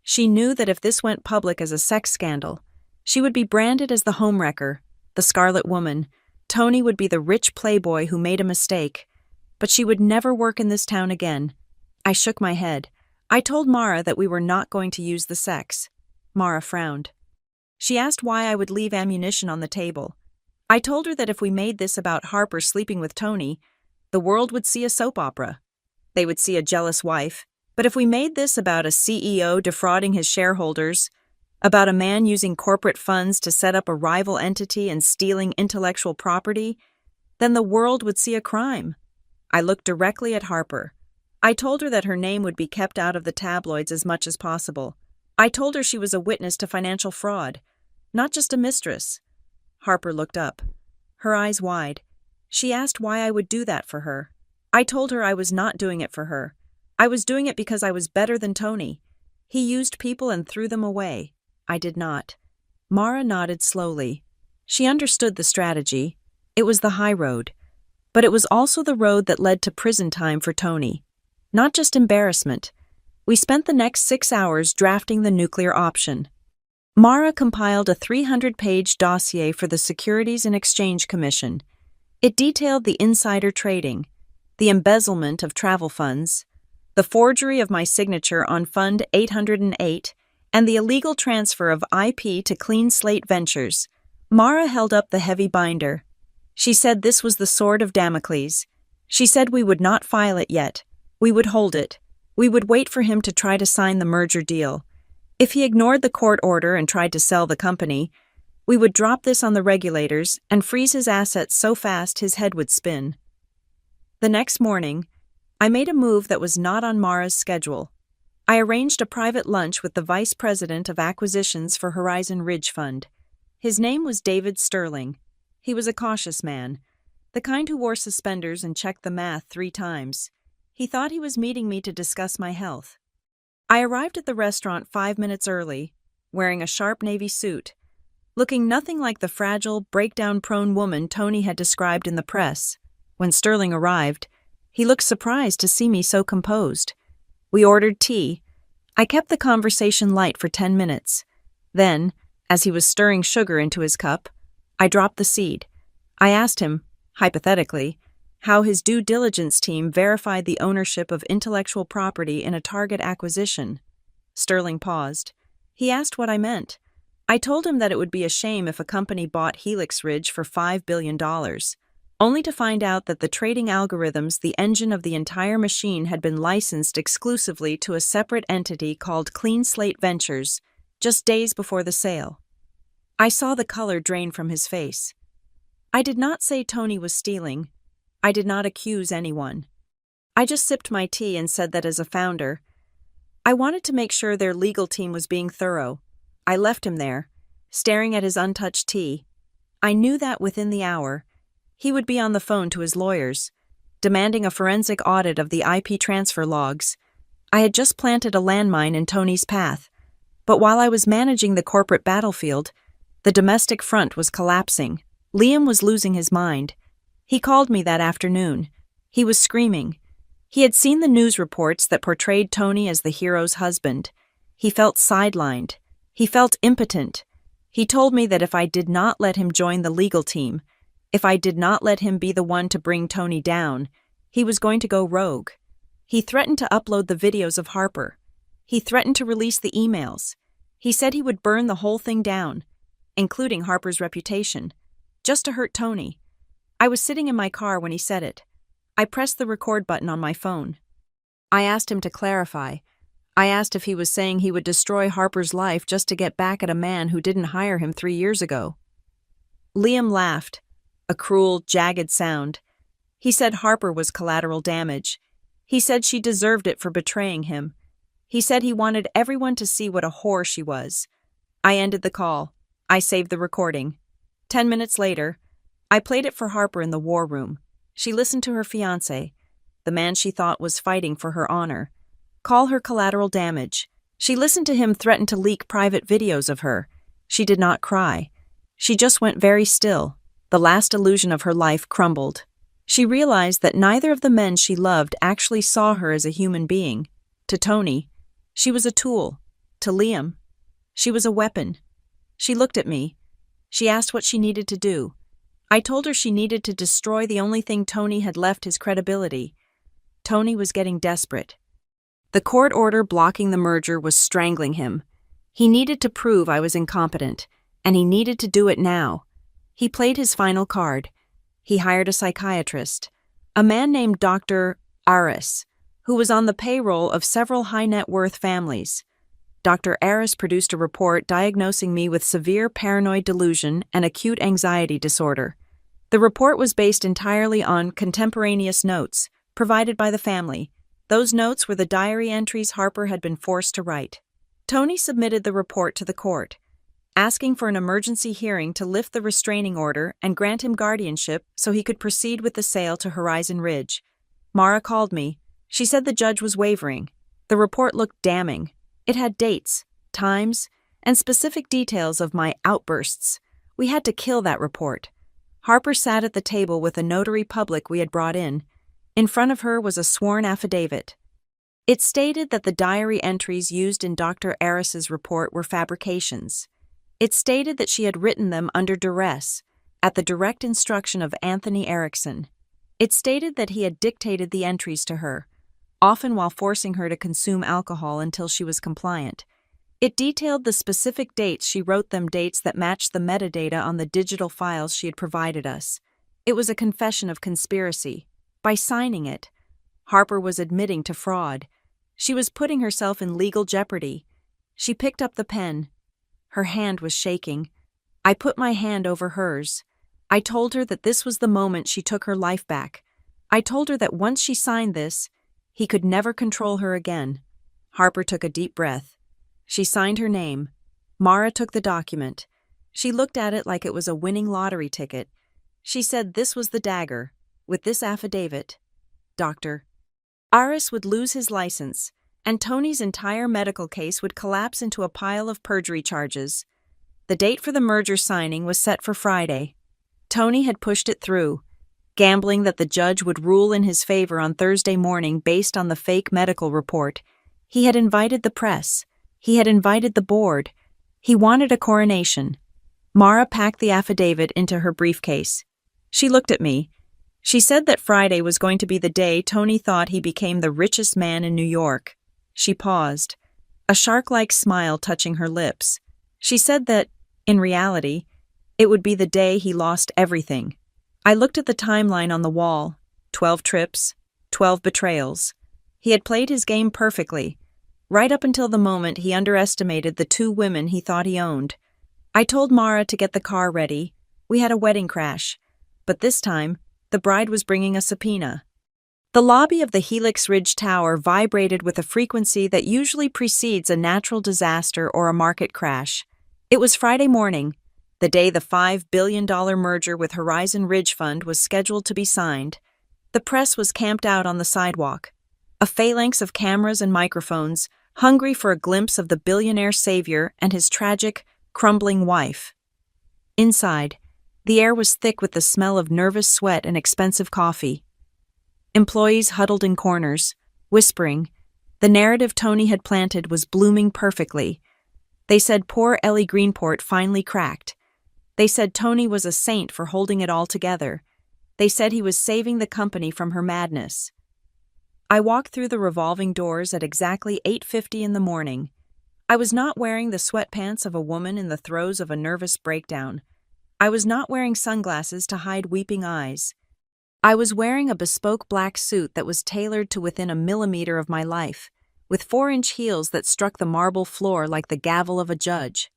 Speaker 1: She knew that if this went public as a sex scandal, she would be branded as the homewrecker, the Scarlet Woman. Tony would be the rich playboy who made a mistake. But she would never work in this town again. I shook my head. I told Mara that we were not going to use the sex. Mara frowned. She asked why I would leave ammunition on the table. I told her that if we made this about Harper sleeping with Tony, the world would see a soap opera. They would see a jealous wife. But if we made this about a CEO defrauding his shareholders, about a man using corporate funds to set up a rival entity and stealing intellectual property, then the world would see a crime. I looked directly at Harper. I told her that her name would be kept out of the tabloids as much as possible. I told her she was a witness to financial fraud, not just a mistress. Harper looked up, her eyes wide. She asked why I would do that for her. I told her I was not doing it for her. I was doing it because I was better than Tony. He used people and threw them away. I did not. Mara nodded slowly. She understood the strategy. It was the high road. But it was also the road that led to prison time for Tony. Not just embarrassment. We spent the next 6 hours drafting the nuclear option. Mara compiled a 300-page dossier for the Securities and Exchange Commission. It detailed the insider trading, the embezzlement of travel funds, the forgery of my signature on Fund 808, and the illegal transfer of IP to Clean Slate Ventures. Mara held up the heavy binder. She said this was the sword of Damocles. She said we would not file it yet. We would hold it. We would wait for him to try to sign the merger deal. If he ignored the court order and tried to sell the company, we would drop this on the regulators and freeze his assets so fast his head would spin. The next morning, I made a move that was not on Mara's schedule. I arranged a private lunch with the Vice President of Acquisitions for Horizon Ridge Fund. His name was David Sterling. He was a cautious man, the kind who wore suspenders and checked the math 3 times. He thought he was meeting me to discuss my health. I arrived at the restaurant 5 minutes early, wearing a sharp navy suit, looking nothing like the fragile, breakdown-prone woman Tony had described in the press. When Sterling arrived, he looked surprised to see me so composed. We ordered tea. I kept the conversation light for 10 minutes. Then, as he was stirring sugar into his cup, I dropped the seed. I asked him, hypothetically, how his due diligence team verified the ownership of intellectual property in a target acquisition. Sterling paused. He asked what I meant. I told him that it would be a shame if a company bought Helix Ridge for $5 billion, only to find out that the trading algorithms, the engine of the entire machine, had been licensed exclusively to a separate entity called Clean Slate Ventures, just days before the sale. I saw the color drain from his face. I did not say Tony was stealing. I did not accuse anyone. I just sipped my tea and said that as a founder, I wanted to make sure their legal team was being thorough. I left him there, staring at his untouched tea. I knew that within the hour, he would be on the phone to his lawyers, demanding a forensic audit of the IP transfer logs. I had just planted a landmine in Tony's path. But while I was managing the corporate battlefield, the domestic front was collapsing. Liam was losing his mind. He called me that afternoon. He was screaming. He had seen the news reports that portrayed Tony as the hero's husband. He felt sidelined. He felt impotent. He told me that if I did not let him join the legal team, if I did not let him be the one to bring Tony down, he was going to go rogue. He threatened to upload the videos of Harper. He threatened to release the emails. He said he would burn the whole thing down, including Harper's reputation, just to hurt Tony. I was sitting in my car when he said it. I pressed the record button on my phone. I asked him to clarify. I asked if he was saying he would destroy Harper's life just to get back at a man who didn't hire him 3 years ago. Liam laughed, a cruel, jagged sound. He said Harper was collateral damage. He said she deserved it for betraying him. He said he wanted everyone to see what a whore she was. I ended the call. I saved the recording. 10 minutes later, I played it for Harper in the war room. She listened to her fiancé, the man she thought was fighting for her honor, call her collateral damage. She listened to him threaten to leak private videos of her. She did not cry. She just went very still. The last illusion of her life crumbled. She realized that neither of the men she loved actually saw her as a human being. To Tony, she was a tool. To Liam, she was a weapon. She looked at me. She asked what she needed to do. I told her she needed to destroy the only thing Tony had left: his credibility. Tony was getting desperate. The court order blocking the merger was strangling him. He needed to prove I was incompetent, and he needed to do it now. He played his final card. He hired a psychiatrist, a man named Dr. Aris, who was on the payroll of several high-net-worth families. Dr. Aris produced a report diagnosing me with severe paranoid delusion and acute anxiety disorder. The report was based entirely on contemporaneous notes provided by the family. Those notes were the diary entries Harper had been forced to write. Tony submitted the report to the court, asking for an emergency hearing to lift the restraining order and grant him guardianship so he could proceed with the sale to Horizon Ridge. Mara called me. She said the judge was wavering. The report looked damning. It had dates, times, and specific details of my outbursts. We had to kill that report. Harper sat at the table with a notary public we had brought in. In front of her was a sworn affidavit. It stated that the diary entries used in Dr. Aris's report were fabrications. It stated that she had written them under duress, at the direct instruction of Anthony Erickson. It stated that he had dictated the entries to her, often while forcing her to consume alcohol until she was compliant. It detailed the specific dates she wrote them, dates that matched the metadata on the digital files she had provided us. It was a confession of conspiracy. By signing it, Harper was admitting to fraud. She was putting herself in legal jeopardy. She picked up the pen. Her hand was shaking. I put my hand over hers. I told her that this was the moment she took her life back. I told her that once she signed this, he could never control her again. Harper took a deep breath. She signed her name. Mara took the document. She looked at it like it was a winning lottery ticket. She said this was the dagger. With this affidavit, Dr. Aris would lose his license, and Tony's entire medical case would collapse into a pile of perjury charges. The date for the merger signing was set for Friday. Tony had pushed it through, gambling that the judge would rule in his favor on Thursday morning based on the fake medical report. He had invited the press. He had invited the board. He wanted a coronation. Mara packed the affidavit into her briefcase. She looked at me. She said that Friday was going to be the day Tony thought he became the richest man in New York. She paused, a shark-like smile touching her lips. She said that, in reality, it would be the day he lost everything. I looked at the timeline on the wall. 12 trips, 12 betrayals. He had played his game perfectly, right up until the moment he underestimated the 2 women he thought he owned. I told Mara to get the car ready. We had a wedding crash. But this time, the bride was bringing a subpoena. The lobby of the Helix Ridge Tower vibrated with a frequency that usually precedes a natural disaster or a market crash. It was Friday morning, the day the $5 billion merger with Horizon Ridge Fund was scheduled to be signed. The press was camped out on the sidewalk. A phalanx of cameras and microphones hungry for a glimpse of the billionaire savior and his tragic, crumbling wife. Inside, the air was thick with the smell of nervous sweat and expensive coffee. Employees huddled in corners, whispering. The narrative Tony had planted was blooming perfectly. They said poor Ellie Greenport finally cracked. They said Tony was a saint for holding it all together. They said he was saving the company from her madness. I walked through the revolving doors at exactly 8:50 in the morning. I was not wearing the sweatpants of a woman in the throes of a nervous breakdown. I was not wearing sunglasses to hide weeping eyes. I was wearing a bespoke black suit that was tailored to within a millimeter of my life, with 4-inch heels that struck the marble floor like the gavel of a judge.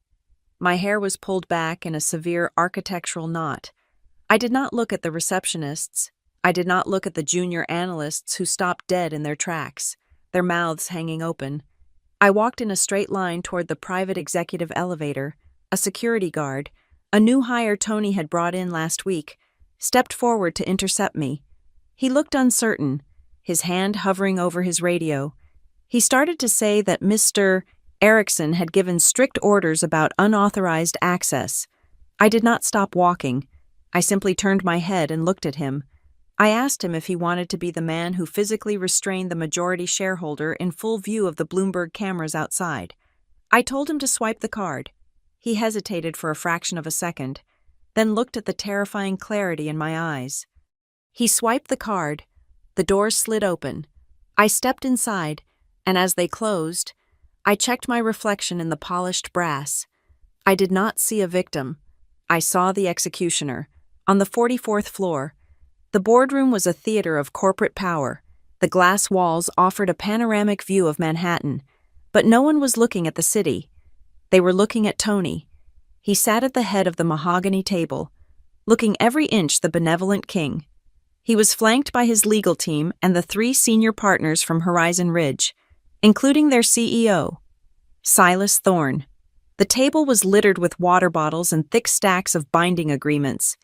Speaker 1: My hair was pulled back in a severe architectural knot. I did not look at the receptionists. I did not look at the junior analysts who stopped dead in their tracks, their mouths hanging open. I walked in a straight line toward the private executive elevator. A security guard, a new hire Tony had brought in last week, stepped forward to intercept me. He looked uncertain, his hand hovering over his radio. He started to say that Mr. Erickson had given strict orders about unauthorized access. I did not stop walking. I simply turned my head and looked at him. I asked him if he wanted to be the man who physically restrained the majority shareholder in full view of the Bloomberg cameras outside. I told him to swipe the card. He hesitated for a fraction of a second, then looked at the terrifying clarity in my eyes. He swiped the card. The doors slid open. I stepped inside, and as they closed, I checked my reflection in the polished brass. I did not see a victim. I saw the executioner, on the 44th floor. The boardroom was a theater of corporate power. The glass walls offered a panoramic view of Manhattan, but no one was looking at the city. They were looking at Tony. He sat at the head of the mahogany table, looking every inch the benevolent king. He was flanked by his legal team and the 3 senior partners from Horizon Ridge, including their CEO, Silas Thorne. The table was littered with water bottles and thick stacks of binding agreements.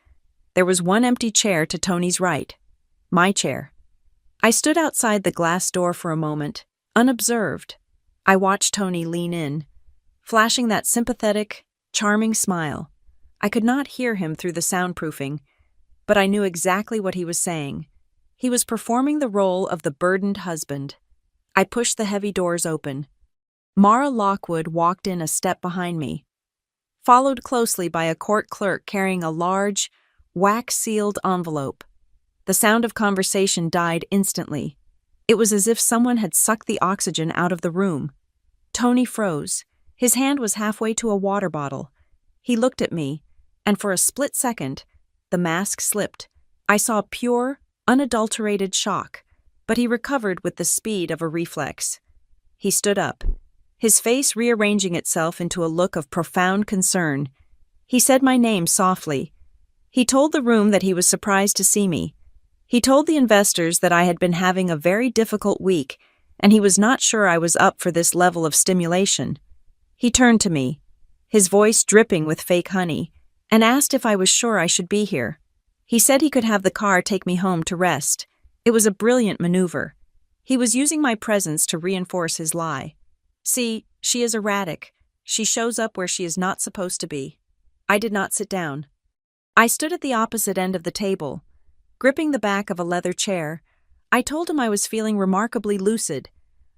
Speaker 1: There was one empty chair to Tony's right, my chair. I stood outside the glass door for a moment, unobserved. I watched Tony lean in, flashing that sympathetic, charming smile. I could not hear him through the soundproofing, but I knew exactly what he was saying. He was performing the role of the burdened husband. I pushed the heavy doors open. Mara Lockwood walked in a step behind me, followed closely by a court clerk carrying a large, wax-sealed envelope. The sound of conversation died instantly. It was as if someone had sucked the oxygen out of the room. Tony froze. His hand was halfway to a water bottle. He looked at me, and for a split second, the mask slipped. I saw pure, unadulterated shock, but he recovered with the speed of a reflex. He stood up, his face rearranging itself into a look of profound concern. He said my name softly. He told the room that he was surprised to see me. He told the investors that I had been having a very difficult week, and he was not sure I was up for this level of stimulation. He turned to me, his voice dripping with fake honey, and asked if I was sure I should be here. He said he could have the car take me home to rest. It was a brilliant maneuver. He was using my presence to reinforce his lie. See, she is erratic. She shows up where she is not supposed to be. I did not sit down. I stood at the opposite end of the table, gripping the back of a leather chair. I told him I was feeling remarkably lucid.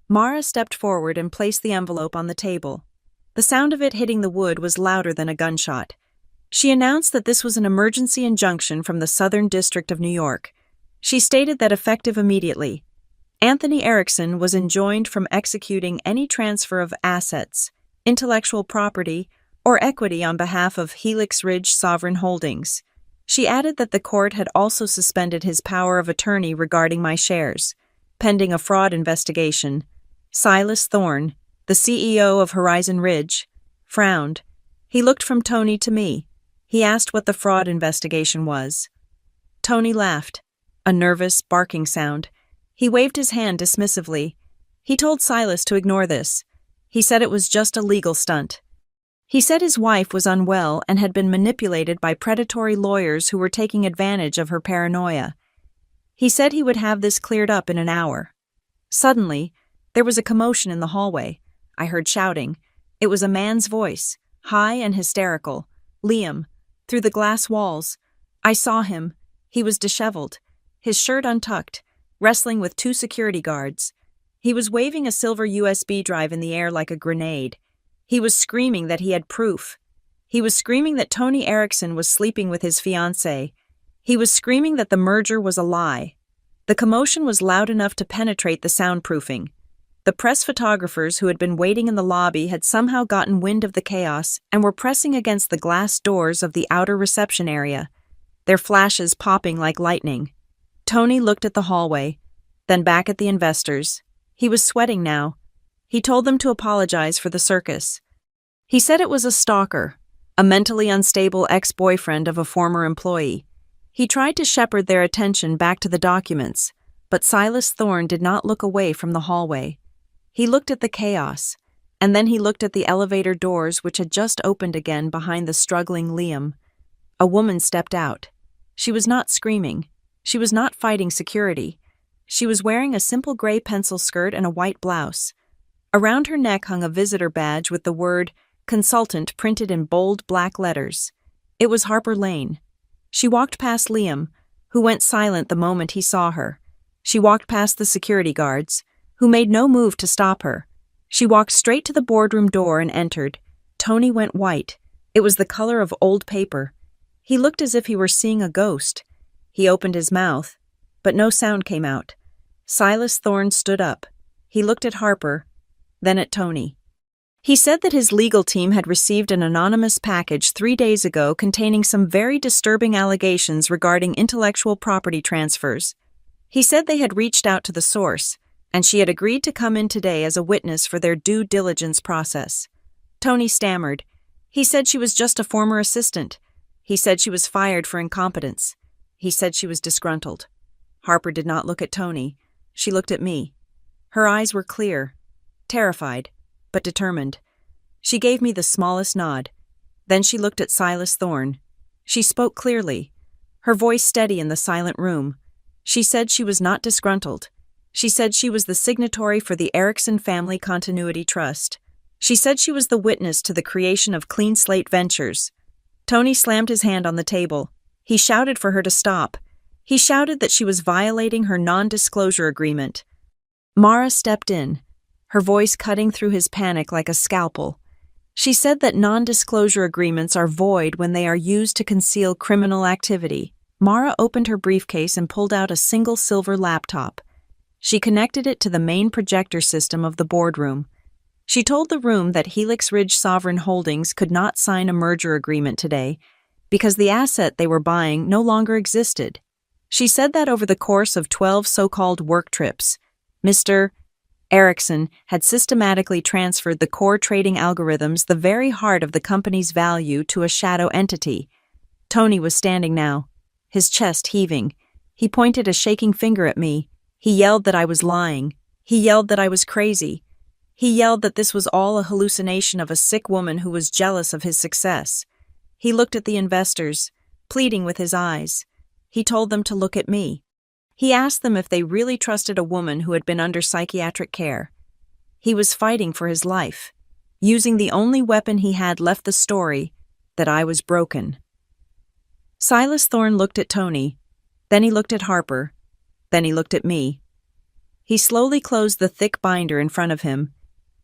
Speaker 1: Mara stepped forward and placed the envelope on the table. The sound of it hitting the wood was louder than a gunshot. She announced that this was an emergency injunction from the Southern District of New York. She stated that effective immediately, Anthony Erickson was enjoined from executing any transfer of assets, intellectual property, or equity on behalf of Helix Ridge Sovereign Holdings. She added that the court had also suspended his power of attorney regarding my shares, pending a fraud investigation. Silas Thorne, the CEO of Horizon Ridge, frowned. He looked from Tony to me. He asked what the fraud investigation was. Tony laughed, a nervous, barking sound. He waved his hand dismissively. He told Silas to ignore this. He said it was just a legal stunt. He said his wife was unwell and had been manipulated by predatory lawyers who were taking advantage of her paranoia. He said he would have this cleared up in an hour. Suddenly, there was a commotion in the hallway. I heard shouting. It was a man's voice, high and hysterical. Liam. Through the glass walls. I saw him. He was disheveled, his shirt untucked, wrestling with two security guards. He was waving a silver USB drive in the air like a grenade. He was screaming that he had proof. He was screaming that Tony Erickson was sleeping with his fiancé. He was screaming that the merger was a lie. The commotion was loud enough to penetrate the soundproofing. The press photographers who had been waiting in the lobby had somehow gotten wind of the chaos and were pressing against the glass doors of the outer reception area, their flashes popping like lightning. Tony looked at the hallway, then back at the investors. He was sweating now. He told them to apologize for the circus. He said it was a stalker, a mentally unstable ex-boyfriend of a former employee. He tried to shepherd their attention back to the documents, but Silas Thorne did not look away from the hallway. He looked at the chaos, and then he looked at the elevator doors which had just opened again behind the struggling Liam. A woman stepped out. She was not screaming. She was not fighting security. She was wearing a simple gray pencil skirt and a white blouse. Around her neck hung a visitor badge with the word "Consultant" printed in bold black letters. It was Harper Lane. She walked past Liam, who went silent the moment he saw her. She walked past the security guards, who made no move to stop her. She walked straight to the boardroom door and entered. Tony went white. It was the color of old paper. He looked as if he were seeing a ghost. He opened his mouth, but no sound came out. Silas Thorne stood up. He looked at Harper, then at Tony. He said that his legal team had received an anonymous package 3 days ago containing some very disturbing allegations regarding intellectual property transfers. He said they had reached out to the source, and she had agreed to come in today as a witness for their due diligence process. Tony stammered. He said she was just a former assistant. He said she was fired for incompetence. He said she was disgruntled. Harper did not look at Tony. She looked at me. Her eyes were clear, terrified, but determined. She gave me the smallest nod. Then she looked at Silas Thorne. She spoke clearly, her voice steady in the silent room. She said she was not disgruntled. She said she was the signatory for the Erickson Family Continuity Trust. She said she was the witness to the creation of Clean Slate Ventures. Tony slammed his hand on the table. He shouted for her to stop. He shouted that she was violating her non-disclosure agreement. Mara stepped in, her voice cutting through his panic like a scalpel. She said that non-disclosure agreements are void when they are used to conceal criminal activity. Mara opened her briefcase and pulled out a single silver laptop. She connected it to the main projector system of the boardroom. She told the room that Helix Ridge Sovereign Holdings could not sign a merger agreement today because the asset they were buying no longer existed. She said that over the course of 12 so-called work trips, Mr. Erickson had systematically transferred the core trading algorithms, the very heart of the company's value, to a shadow entity. Tony was standing now, his chest heaving. He pointed a shaking finger at me. He yelled that I was lying. He yelled that I was crazy. He yelled that this was all a hallucination of a sick woman who was jealous of his success. He looked at the investors, pleading with his eyes. He told them to look at me. He asked them if they really trusted a woman who had been under psychiatric care. He was fighting for his life, using the only weapon he had left, the story that I was broken. Silas Thorne looked at Tony, then he looked at Harper, then he looked at me. He slowly closed the thick binder in front of him.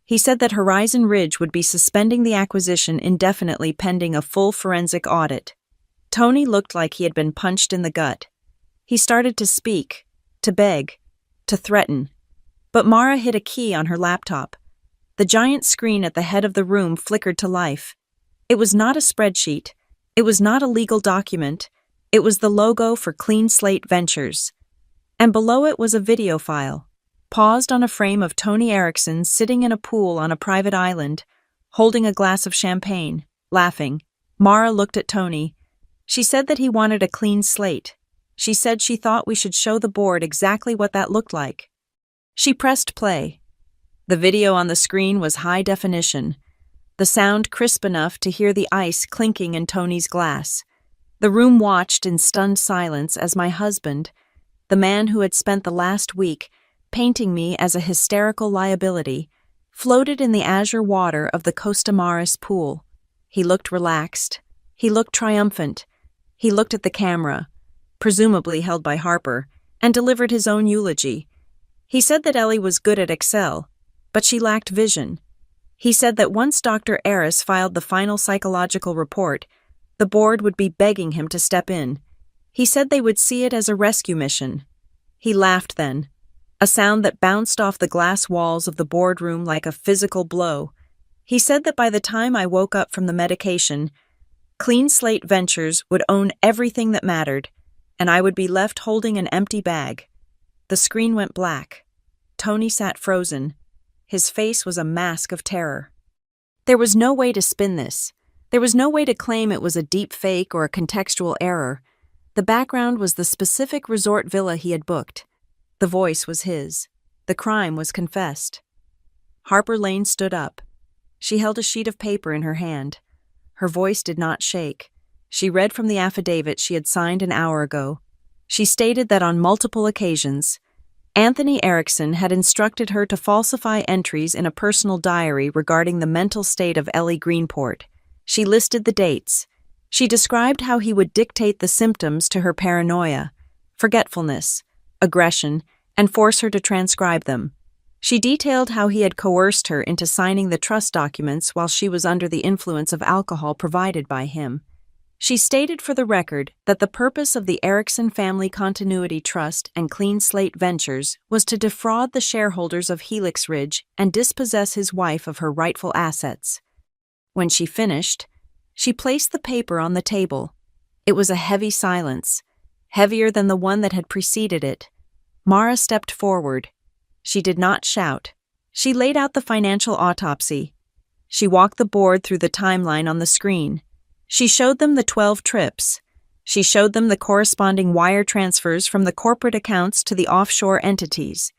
Speaker 1: He said that Horizon Ridge would be suspending the acquisition indefinitely pending a full forensic audit. Tony looked like he had been punched in the gut. He started to speak, to beg, to threaten. But Mara hit a key on her laptop. The giant screen at the head of the room flickered to life. It was not a spreadsheet. It was not a legal document. It was the logo for Clean Slate Ventures. And below it was a video file, paused on a frame of Tony Erickson sitting in a pool on a private island, holding a glass of champagne, laughing. Mara looked at Tony. She said that he wanted a clean slate. She said she thought we should show the board exactly what that looked like. She pressed play. The video on the screen was high definition, the sound crisp enough to hear the ice clinking in Tony's glass. The room watched in stunned silence as my husband, the man who had spent the last week painting me as a hysterical liability, floated in the azure water of the Costa Maris pool. He looked relaxed. He looked triumphant. He looked at the camera, presumably held by Harper, and delivered his own eulogy. He said that Ellie was good at Excel, but she lacked vision. He said that once Dr. Aris filed the final psychological report, the board would be begging him to step in. He said they would see it as a rescue mission. He laughed then, a sound that bounced off the glass walls of the boardroom like a physical blow. He said that by the time I woke up from the medication, Clean Slate Ventures would own everything that mattered, and I would be left holding an empty bag. The screen went black. Tony sat frozen. His face was a mask of terror. There was no way to spin this. There was no way to claim it was a deep fake or a contextual error. The background was the specific resort villa he had booked. The voice was his. The crime was confessed. Harper Lane stood up. She held a sheet of paper in her hand. Her voice did not shake. She read from the affidavit she had signed an hour ago. She stated that on multiple occasions, Anthony Erickson had instructed her to falsify entries in a personal diary regarding the mental state of Ellie Greenport. She listed the dates. She described how he would dictate the symptoms to her paranoia, forgetfulness, aggression, and force her to transcribe them. She detailed how he had coerced her into signing the trust documents while she was under the influence of alcohol provided by him. She stated for the record that the purpose of the Erickson Family Continuity Trust and Clean Slate Ventures was to defraud the shareholders of Helix Ridge and dispossess his wife of her rightful assets. When she finished, she placed the paper on the table. It was a heavy silence, heavier than the one that had preceded it. Mara stepped forward. She did not shout. She laid out the financial autopsy. She walked the board through the timeline on the screen. She showed them the 12 trips. She showed them the corresponding wire transfers from the corporate accounts to the offshore entities.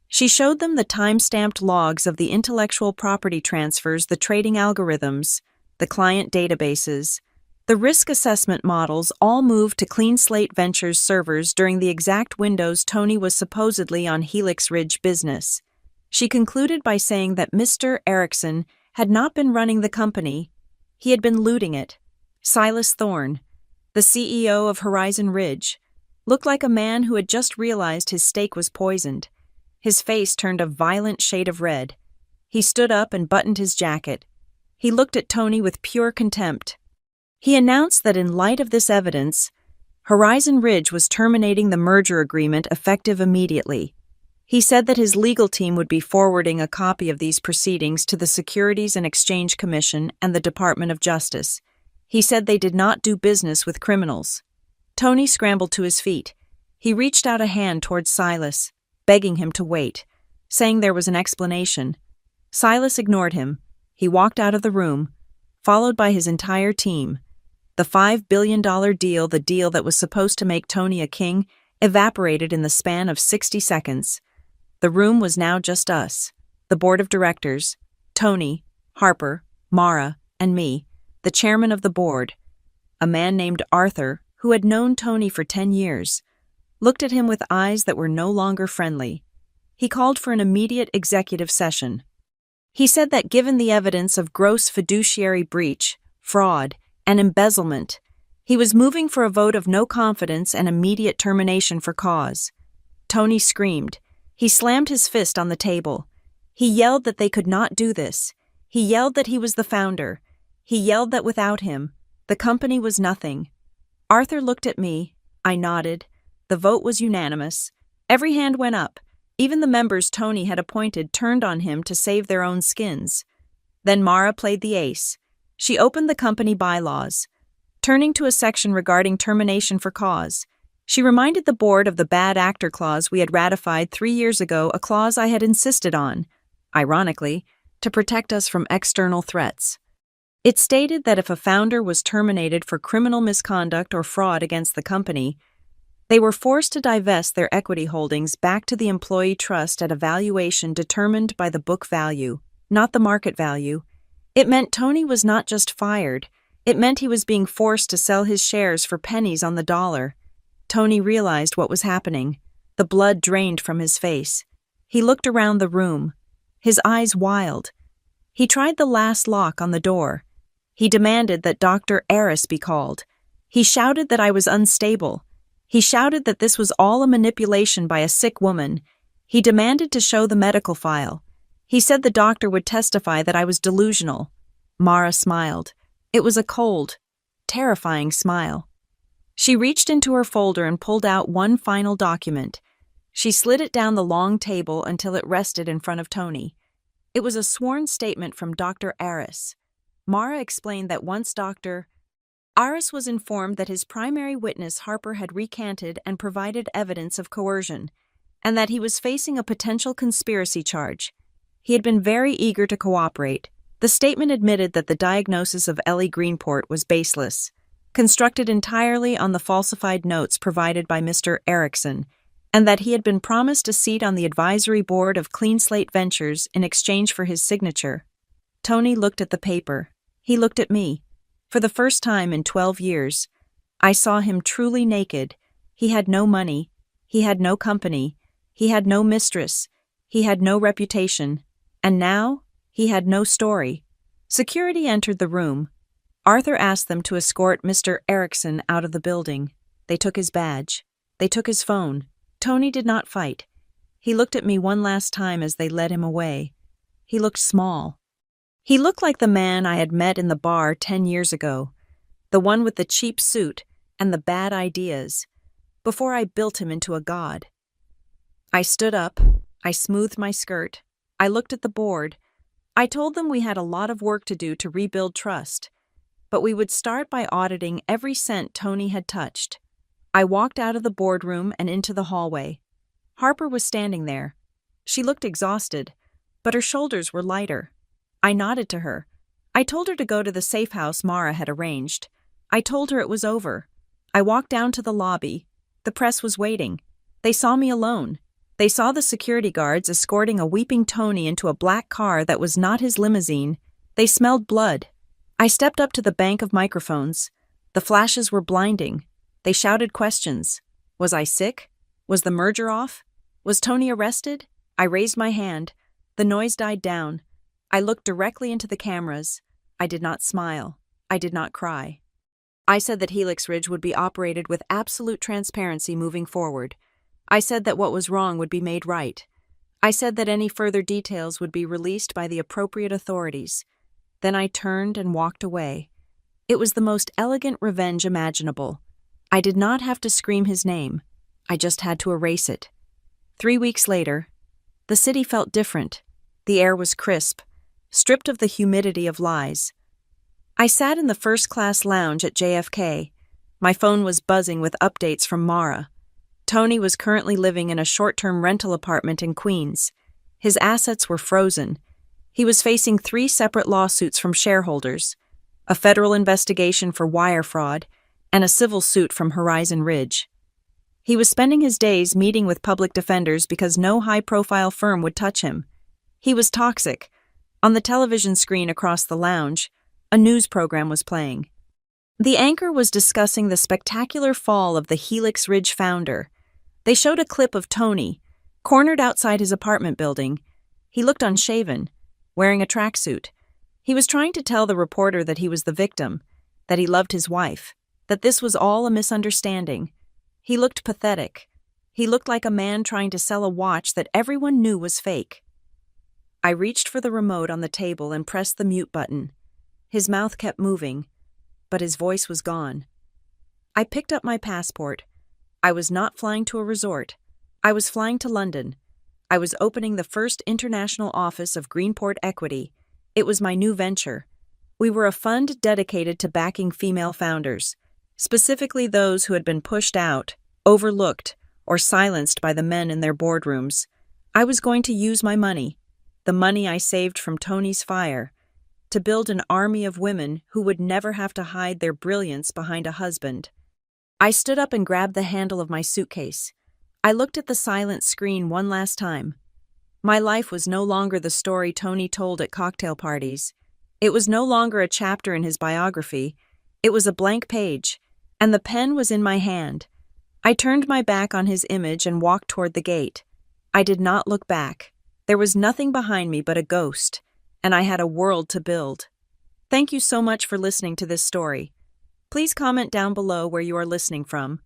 Speaker 1: She showed them the time-stamped logs of the intellectual property transfers, the trading algorithms, the client databases. The risk assessment models all moved to Clean Slate Ventures servers during the exact windows Tony was supposedly on Helix Ridge business. She concluded by saying that Mr. Erickson had not been running the company. He had been looting it. Silas Thorne, the CEO of Horizon Ridge, looked like a man who had just realized his steak was poisoned. His face turned a violent shade of red. He stood up and buttoned his jacket. He looked at Tony with pure contempt. He announced that in light of this evidence, Horizon Ridge was terminating the merger agreement effective immediately. He said that his legal team would be forwarding a copy of these proceedings to the Securities and Exchange Commission and the Department of Justice. He said they did not do business with criminals. Tony scrambled to his feet. He reached out a hand towards Silas, begging him to wait, saying there was an explanation. Silas ignored him. He walked out of the room, followed by his entire team. The $5 billion deal, the deal that was supposed to make Tony a king, evaporated in the span of 60 seconds. The room was now just us, the board of directors, Tony, Harper, Mara, and me, the chairman of the board. A man named Arthur, who had known Tony for 10 years, looked at him with eyes that were no longer friendly. He called for an immediate executive session. He said that given the evidence of gross fiduciary breach, fraud, and embezzlement, he was moving for a vote of no confidence and immediate termination for cause. Tony screamed. He slammed his fist on the table. He yelled that they could not do this. He yelled that he was the founder. He yelled that without him, the company was nothing. Arthur looked at me. I nodded. The vote was unanimous. Every hand went up. Even the members Tony had appointed turned on him to save their own skins. Then Mara played the ace. She opened the company bylaws. Turning to a section regarding termination for cause, she reminded the board of the bad actor clause we had ratified 3 years ago, a clause I had insisted on, ironically, to protect us from external threats. It stated that if a founder was terminated for criminal misconduct or fraud against the company, they were forced to divest their equity holdings back to the employee trust at a valuation determined by the book value, not the market value. It meant Tony was not just fired. It meant he was being forced to sell his shares for pennies on the dollar. Tony realized what was happening. The blood drained from his face. He looked around the room. his eyes wild. He tried the last lock on the door. He demanded that Dr. Eris be called. He shouted that I was unstable. He shouted that this was all a manipulation by a sick woman. He demanded to show the medical file. He said the doctor would testify that I was delusional. Mara smiled. It was a cold, terrifying smile. She reached into her folder and pulled out one final document. She slid it down the long table until it rested in front of Tony. It was a sworn statement from Dr. Eris. Mara explained that once Dr. Eris was informed that his primary witness Harper had recanted and provided evidence of coercion, and that he was facing a potential conspiracy charge. He had been very eager to cooperate. The statement admitted that the diagnosis of Ellie Greenport was baseless, constructed entirely on the falsified notes provided by Mr. Erickson, and that he had been promised a seat on the advisory board of Clean Slate Ventures in exchange for his signature. Tony looked at the paper. He looked at me. For the first time in 12 years, I saw him truly naked. He had no money. He had no company. He had no mistress. He had no reputation. And now, he had no story. Security entered the room. Arthur asked them to escort Mr. Erickson out of the building. They took his badge. They took his phone. Tony did not fight. He looked at me one last time as they led him away. He looked small. He looked like the man I had met in the bar 10 years ago, the one with the cheap suit and the bad ideas, before I built him into a god. I stood up. I smoothed my skirt. I looked at the board. I told them we had a lot of work to do to rebuild trust, but we would start by auditing every cent Tony had touched. I walked out of the boardroom and into the hallway. Harper was standing there. She looked exhausted, but her shoulders were lighter. I nodded to her. I told her to go to the safe house Mara had arranged. I told her it was over. I walked down to the lobby. The press was waiting. They saw me alone. They saw the security guards escorting a weeping Tony into a black car that was not his limousine. They smelled blood. I stepped up to the bank of microphones. The flashes were blinding. They shouted questions. Was I sick? Was the merger off? Was Tony arrested? I raised my hand. The noise died down. I looked directly into the cameras. I did not smile. I did not cry. I said that Helix Ridge would be operated with absolute transparency moving forward. I said that what was wrong would be made right. I said that any further details would be released by the appropriate authorities. Then I turned and walked away. It was the most elegant revenge imaginable. I did not have to scream his name. I just had to erase it. 3 weeks later, the city felt different. The air was crisp, stripped of the humidity of lies. I sat in the first-class lounge at JFK. My phone was buzzing with updates from Mara. Tony was currently living in a short-term rental apartment in Queens. His assets were frozen. He was facing 3 separate lawsuits from shareholders, a federal investigation for wire fraud, and a civil suit from Horizon Ridge. He was spending his days meeting with public defenders because no high-profile firm would touch him. He was toxic. On the television screen across the lounge, a news program was playing. The anchor was discussing the spectacular fall of the Helix Ridge founder. They showed a clip of Tony, cornered outside his apartment building. He looked unshaven, wearing a tracksuit. He was trying to tell the reporter that he was the victim, that he loved his wife, that this was all a misunderstanding. He looked pathetic. He looked like a man trying to sell a watch that everyone knew was fake. I reached for the remote on the table and pressed the mute button. His mouth kept moving, but his voice was gone. I picked up my passport. I was not flying to a resort. I was flying to London. I was opening the first international office of Greenport Equity. It was my new venture. We were a fund dedicated to backing female founders, specifically those who had been pushed out, overlooked, or silenced by the men in their boardrooms. I was going to use my money, the money I saved from Tony's fire, to build an army of women who would never have to hide their brilliance behind a husband. I stood up and grabbed the handle of my suitcase. I looked at the silent screen one last time. My life was no longer the story Tony told at cocktail parties. It was no longer a chapter in his biography. It was a blank page, and the pen was in my hand. I turned my back on his image and walked toward the gate. I did not look back. There was nothing behind me but a ghost, and I had a world to build. Thank you so much for listening to this story. Please comment down below where you are listening from.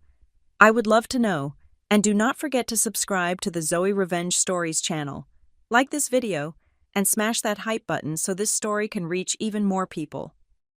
Speaker 1: I would love to know, and do not forget to subscribe to the Zoe Revenge Stories channel. Like this video, and smash that hype button so this story can reach even more people.